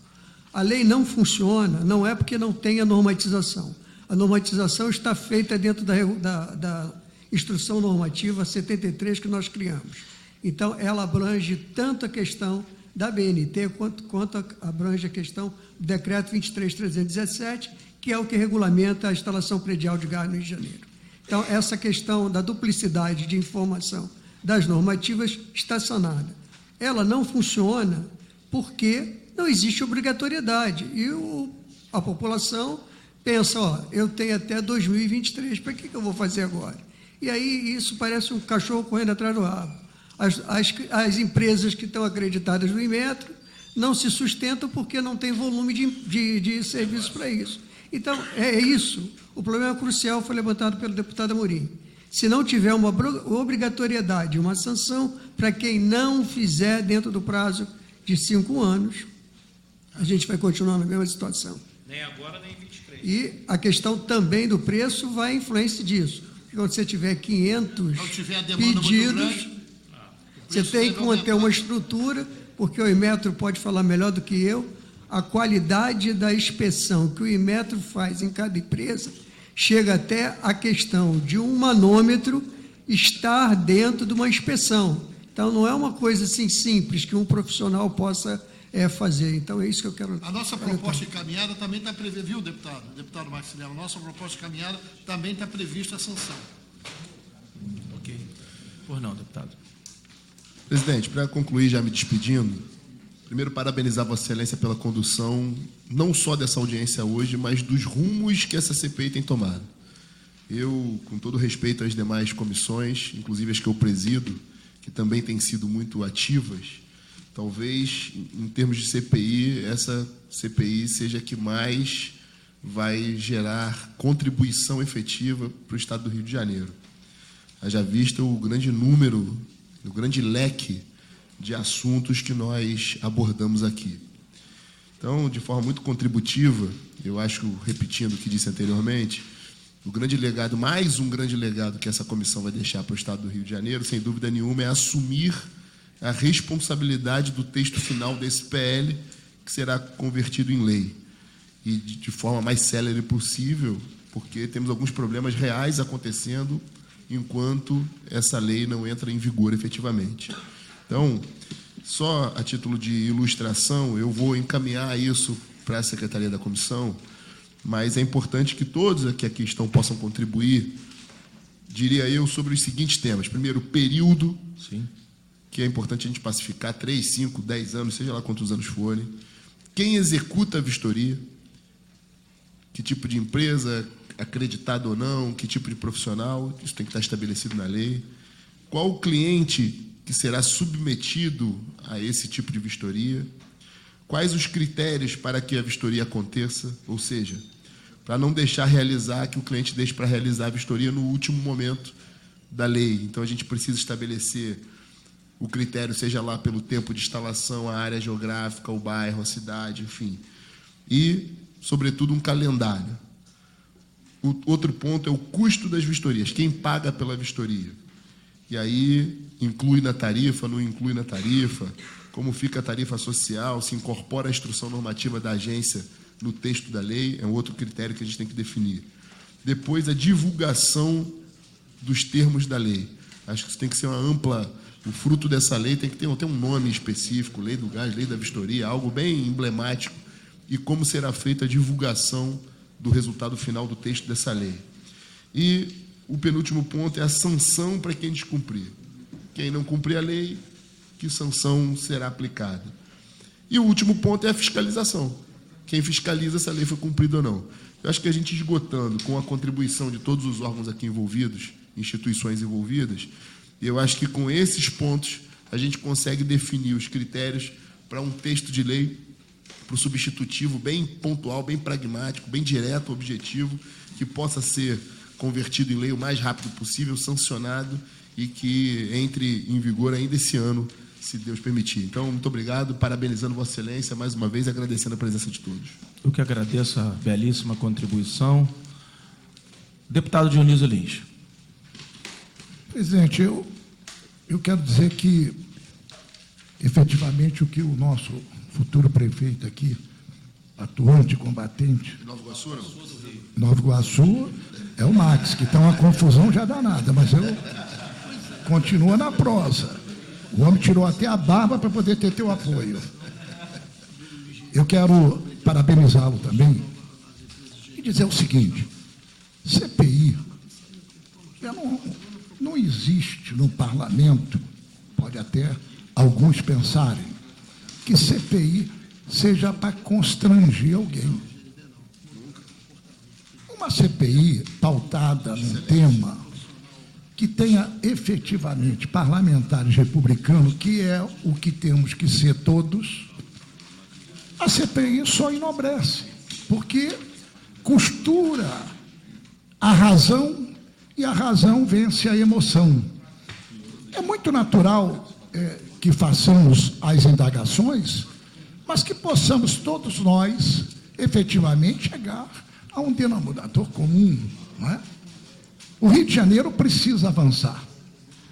A lei não funciona, não é porque não tem a normatização. A normatização está feita dentro da Instrução Normativa 73 que nós criamos. Então, ela abrange tanto a questão da BNT quanto abrange a questão do Decreto 23.317, que é o que regulamenta a instalação predial de gás no Rio de Janeiro. Então, essa questão da duplicidade de informação das normativas está sanada. Ela não funciona porque não existe obrigatoriedade. E a população pensa, eu tenho até 2023, para que eu vou fazer agora? E aí isso parece um cachorro correndo atrás do rabo. As empresas que estão acreditadas no Inmetro não se sustentam porque não tem volume de serviços para isso. Então, é isso. O problema crucial foi levantado pelo deputado Amorim. Se não tiver uma obrigatoriedade, uma sanção para quem não fizer dentro do prazo de 5 anos, a gente vai continuar na mesma situação. Nem agora, nem 23. E a questão também do preço vai influência disso. Quando você tiver 500 pedidos, você tem que manter uma estrutura, porque o Inmetro pode falar melhor do que eu, a qualidade da inspeção que o Inmetro faz em cada empresa chega até a questão de um manômetro estar dentro de uma inspeção. Então, não é uma coisa assim simples que um profissional possa fazer. Então, é isso que eu quero... A nossa proposta de caminhada também está prevista, viu, deputado Maximiliano? A nossa proposta de caminhada também está prevista a sanção. Ok. Por não, deputado. Presidente, para concluir, já me despedindo, primeiro parabenizar Vossa Excelência pela condução, não só dessa audiência hoje, mas dos rumos que essa CPI tem tomado. Eu, com todo respeito às demais comissões, inclusive as que eu presido, que também têm sido muito ativas, talvez, em termos de CPI, essa CPI seja a que mais vai gerar contribuição efetiva para o Estado do Rio de Janeiro. Haja vista o grande número, o grande leque de assuntos que nós abordamos aqui. Então, de forma muito contributiva, eu acho, repetindo o que disse anteriormente, o grande legado, mais um grande legado que essa comissão vai deixar para o Estado do Rio de Janeiro, sem dúvida nenhuma, é assumir a responsabilidade do texto final desse PL, que será convertido em lei. E de forma mais célere possível, porque temos alguns problemas reais acontecendo enquanto essa lei não entra em vigor efetivamente. Então, só a título de ilustração, eu vou encaminhar isso para a Secretaria da Comissão, mas é importante que todos que aqui estão possam contribuir, diria eu, sobre os seguintes temas. Primeiro, período, sim, que é importante a gente pacificar, 3, 5, 10 anos, seja lá quantos anos forem. Quem executa a vistoria, que tipo de empresa, acreditado ou não, que tipo de profissional, isso tem que estar estabelecido na lei. Qual o cliente que será submetido a esse tipo de vistoria? Quais os critérios para que a vistoria aconteça? Ou seja, para não deixar realizar, que o cliente deixe para realizar a vistoria no último momento da lei. Então, a gente precisa estabelecer o critério, seja lá pelo tempo de instalação, a área geográfica, o bairro, a cidade, enfim. E, sobretudo, um calendário. O outro ponto é o custo das vistorias. Quem paga pela vistoria? E aí, inclui na tarifa, não inclui na tarifa? Como fica a tarifa social? Se incorpora a instrução normativa da agência no texto da lei? É um outro critério que a gente tem que definir. Depois, a divulgação dos termos da lei. Acho que isso tem que ser uma ampla... O fruto dessa lei tem que ter um nome específico, lei do gás, lei da vistoria, algo bem emblemático, e como será feita a divulgação do resultado final do texto dessa lei. E o penúltimo ponto é a sanção para quem descumprir. Quem não cumprir a lei, que sanção será aplicada. E o último ponto é a fiscalização. Quem fiscaliza se a lei foi cumprida ou não. Eu acho que a gente esgotando com a contribuição de todos os órgãos aqui envolvidos, instituições envolvidas, eu acho que com esses pontos a gente consegue definir os critérios para um texto de lei, para o substitutivo bem pontual, bem pragmático, bem direto, objetivo, que possa ser convertido em lei o mais rápido possível, sancionado e que entre em vigor ainda esse ano, se Deus permitir. Então, muito obrigado, parabenizando Vossa Excelência, mais uma vez, agradecendo a presença de todos. Eu que agradeço a belíssima contribuição. Deputado Dionísio Lins. Presidente, eu quero dizer que, efetivamente, o que o nosso futuro prefeito aqui, atuante, combatente... Nova Iguaçu, não? Nova Iguaçu é o Max, que está uma confusão já danada, mas eu continua na prosa. O homem tirou até a barba para poder ter teu apoio. Eu quero parabenizá-lo também e dizer o seguinte, CPI, não existe no parlamento, pode até alguns pensarem, que CPI seja para constranger alguém. Uma CPI pautada num tema que tenha efetivamente parlamentares republicanos, que é o que temos que ser todos, a CPI só enobrece, porque costura a razão e a razão vence a emoção. É muito natural que façamos as indagações, mas que possamos todos nós, efetivamente, chegar a um denominador comum, não é? O Rio de Janeiro precisa avançar.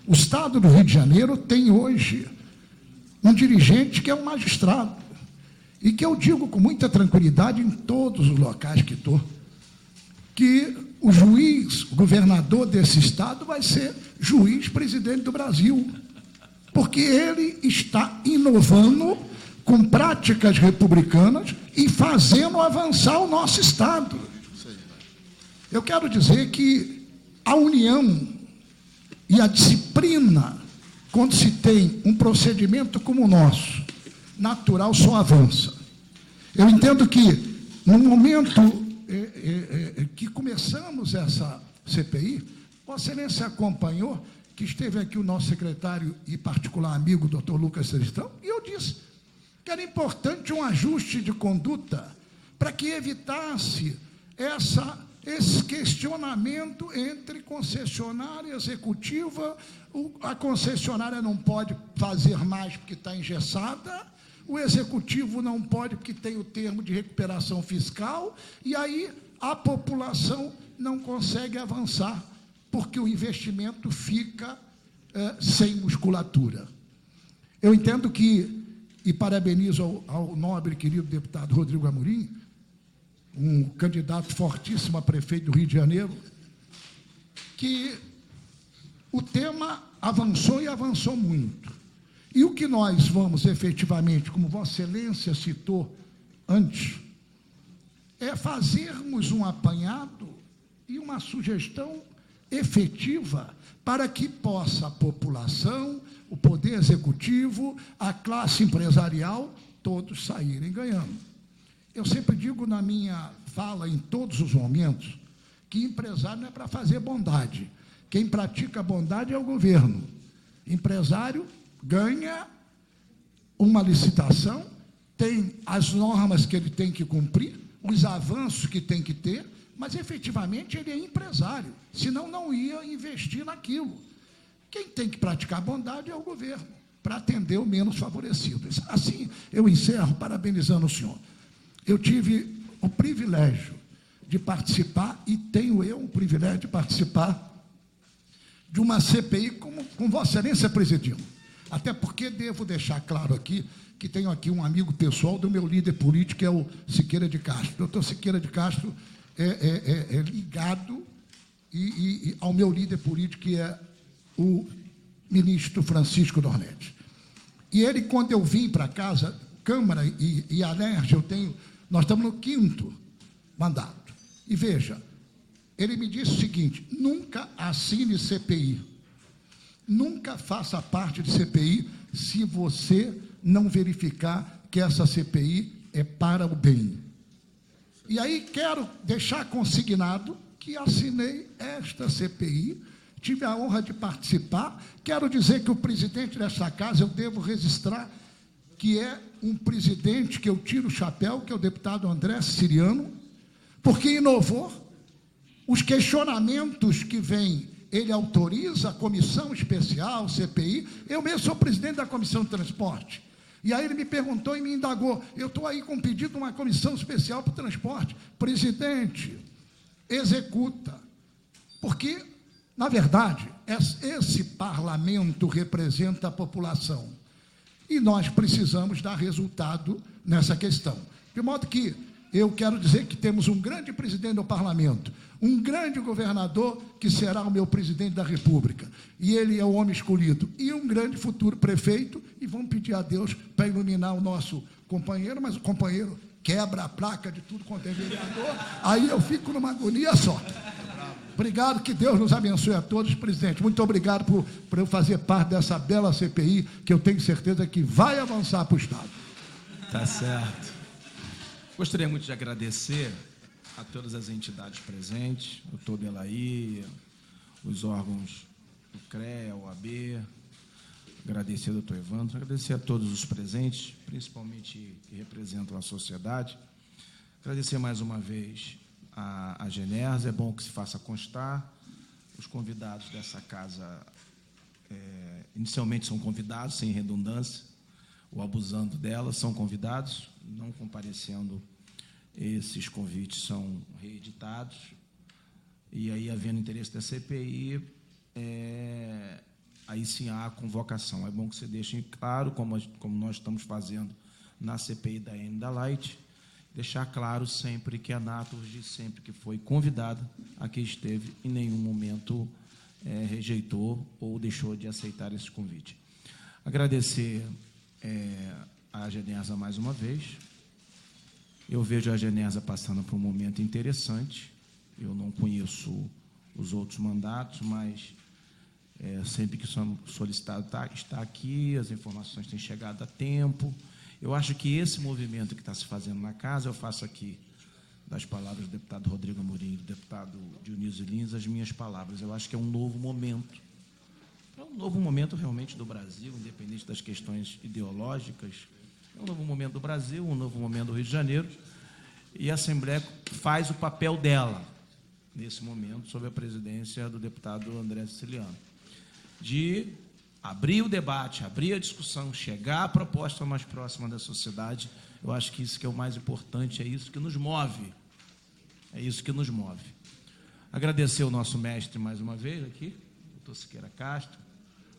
O Estado do Rio de Janeiro tem hoje um dirigente que é um magistrado, e que eu digo com muita tranquilidade em todos os locais que estou, que o juiz, o governador desse estado vai ser juiz-presidente do Brasil, porque ele está inovando com práticas republicanas e fazendo avançar o nosso estado. Eu quero dizer que a união e a disciplina, quando se tem um procedimento como o nosso, natural, só avança. Eu entendo que, no momento que começamos essa CPI, Vossa Excelência acompanhou que esteve aqui o nosso secretário e particular amigo, doutor Lucas Celestão, e eu disse que era importante um ajuste de conduta para que evitasse esse questionamento entre concessionária e executiva. A concessionária não pode fazer mais porque está engessada, o executivo não pode porque tem o termo de recuperação fiscal, e aí a população não consegue avançar, porque o investimento fica sem musculatura. Eu entendo que, e parabenizo ao nobre e querido deputado Rodrigo Amorim, um candidato fortíssimo a prefeito do Rio de Janeiro, que o tema avançou e avançou muito. E o que nós vamos efetivamente, como Vossa Excelência citou antes, é fazermos um apanhado e uma sugestão efetiva para que possa a população, o poder executivo, a classe empresarial, todos saírem ganhando. Eu sempre digo na minha fala, em todos os momentos, que empresário não é para fazer bondade. Quem pratica bondade é o governo. Empresário ganha uma licitação, tem as normas que ele tem que cumprir, os avanços que tem que ter, mas efetivamente ele é empresário, senão não ia investir naquilo. Quem tem que praticar bondade é o governo, para atender o menos favorecido. Assim, eu encerro parabenizando o senhor. Eu tive o privilégio de participar, e tenho eu o privilégio de participar de uma CPI com Vossa Excelência presidindo. Até porque devo deixar claro aqui que tenho aqui um amigo pessoal do meu líder político, que é o Siqueira de Castro. O doutor Siqueira de Castro é ligado ao meu líder político, que é o ministro Francisco Dornetti. E ele, quando eu vim para casa, Câmara e Alerj, nós estamos no 5º mandato. E veja, ele me disse o seguinte: nunca assine CPI, nunca faça parte de CPI se você não verificar que essa CPI é para o bem. E aí quero deixar consignado que assinei esta CPI, tive a honra de participar. Quero dizer que o presidente desta casa, eu devo registrar que é um presidente que eu tiro o chapéu, que é o deputado André Siciliano, porque inovou. Os questionamentos que vêm, ele autoriza a comissão especial, CPI. Eu mesmo sou presidente da Comissão de Transporte. E aí ele me perguntou e me indagou: eu estou aí com um pedido de uma comissão especial para o transporte. Presidente, executa. Porque, na verdade, esse parlamento representa a população. E nós precisamos dar resultado nessa questão. De modo que eu quero dizer que temos um grande presidente do parlamento, um grande governador, que será o meu presidente da República, e ele é o homem escolhido, e um grande futuro prefeito, e vamos pedir a Deus para iluminar o nosso companheiro, mas o companheiro quebra a placa de tudo quanto é vereador, aí eu fico numa agonia só. Obrigado, que Deus nos abençoe a todos, presidente. Muito obrigado por eu fazer parte dessa bela CPI, que eu tenho certeza que vai avançar para o Estado. Tá certo. Gostaria muito de agradecer a todas as entidades presentes, o doutor Delaí, os órgãos do CREA, OAB, agradecer ao doutor Evandro, agradecer a todos os presentes, principalmente que representam a sociedade, agradecer mais uma vez a Genersa. É bom que se faça constar, os convidados dessa casa, inicialmente são convidados, sem redundância, ou abusando delas, são convidados, não comparecendo, esses convites são reeditados, e aí, havendo interesse da CPI, aí sim há a convocação. É bom que você deixe claro, como nós estamos fazendo na CPI da N da Light, deixar claro sempre que a Naturgy, sempre que foi convidada, aqui esteve, em nenhum momento rejeitou ou deixou de aceitar esse convite. Agradecer a Genersa mais uma vez. Eu vejo a Genersa passando por um momento interessante. Eu não conheço os outros mandatos, mas sempre que sou solicitado está aqui, as informações têm chegado a tempo. Eu acho que esse movimento que está se fazendo na casa, eu faço aqui, das palavras do deputado Rodrigo Amorim e do deputado Dionísio Lins, as minhas palavras. Eu acho que é um novo momento É um novo momento realmente do Brasil, independente das questões ideológicas. É um novo momento do Brasil, um novo momento do Rio de Janeiro. E a Assembleia faz o papel dela, nesse momento, sob a presidência do deputado André Siciliano, de abrir o debate, abrir a discussão, chegar à proposta mais próxima da sociedade. Eu acho que isso que é o mais importante, é isso que nos move. É isso que nos move. Agradecer o nosso mestre mais uma vez aqui, doutor Siqueira Castro,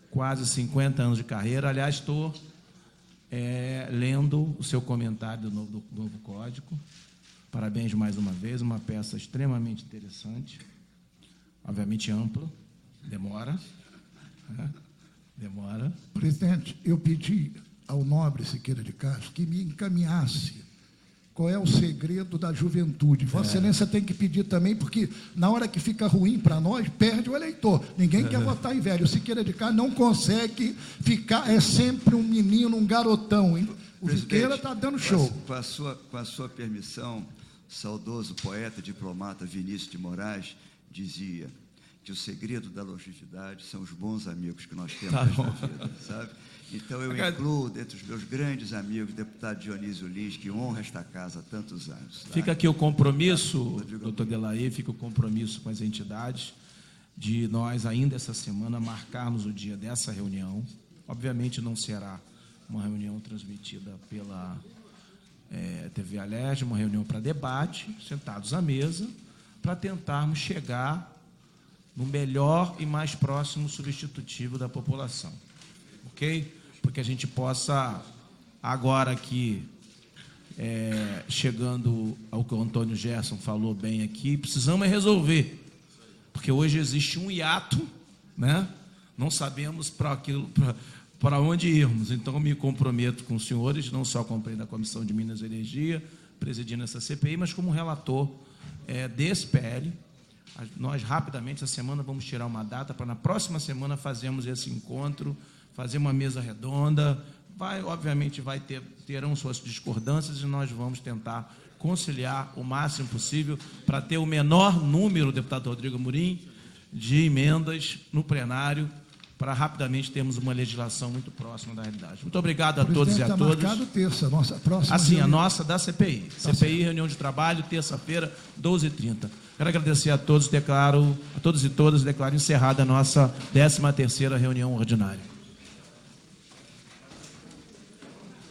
quase 50 anos de carreira. Aliás, estou lendo o seu comentário do novo Código. Parabéns mais uma vez, uma peça extremamente interessante, obviamente ampla, demora. Demora. Presidente, eu pedi ao nobre Siqueira de Castro que me encaminhasse qual é o segredo da juventude. Vossa Excelência tem que pedir também, porque na hora que fica ruim para nós, perde o eleitor. Ninguém quer votar em velho. O Siqueira de Castro não consegue ficar, é sempre um menino, um garotão. O Siqueira está dando show. Com a sua permissão, o saudoso poeta diplomata Vinícius de Moraes dizia que o segredo da longevidade são os bons amigos que nós temos nesta vida, sabe? Então, eu incluo, dentre os meus grandes amigos, o deputado Dionísio Lins, que honra esta casa há tantos anos. Tá? Fica aqui o compromisso, doutor Delahaye, fica o compromisso com as entidades de nós, ainda essa semana, marcarmos o dia dessa reunião. Obviamente, não será uma reunião transmitida pela TV Alerj, uma reunião para debate, sentados à mesa, para tentarmos chegar no melhor e mais próximo substitutivo da população. Ok? Porque a gente possa, agora aqui, chegando ao que o Antônio Gerson falou bem aqui, precisamos resolver. Porque hoje existe um hiato, né? Não sabemos para onde irmos. Então, eu me comprometo com os senhores, não só como presidente da Comissão de Minas e Energia, presidindo essa CPI, mas como relator desse PL. Nós, rapidamente, essa semana, vamos tirar uma data para, na próxima semana, fazermos esse encontro, fazer uma mesa redonda. Obviamente, terão suas discordâncias e nós vamos tentar conciliar o máximo possível para ter o menor número, deputado Rodrigo Amorim, de emendas no plenário, para rapidamente termos uma legislação muito próxima da realidade. Muito obrigado a todos e a todas. Está marcado terça, nossa próxima reunião. A nossa da CPI. Tá CPI, certo. Reunião de trabalho, terça-feira, 12h30. Quero agradecer a todos e todas, declaro encerrada a nossa 13ª reunião ordinária.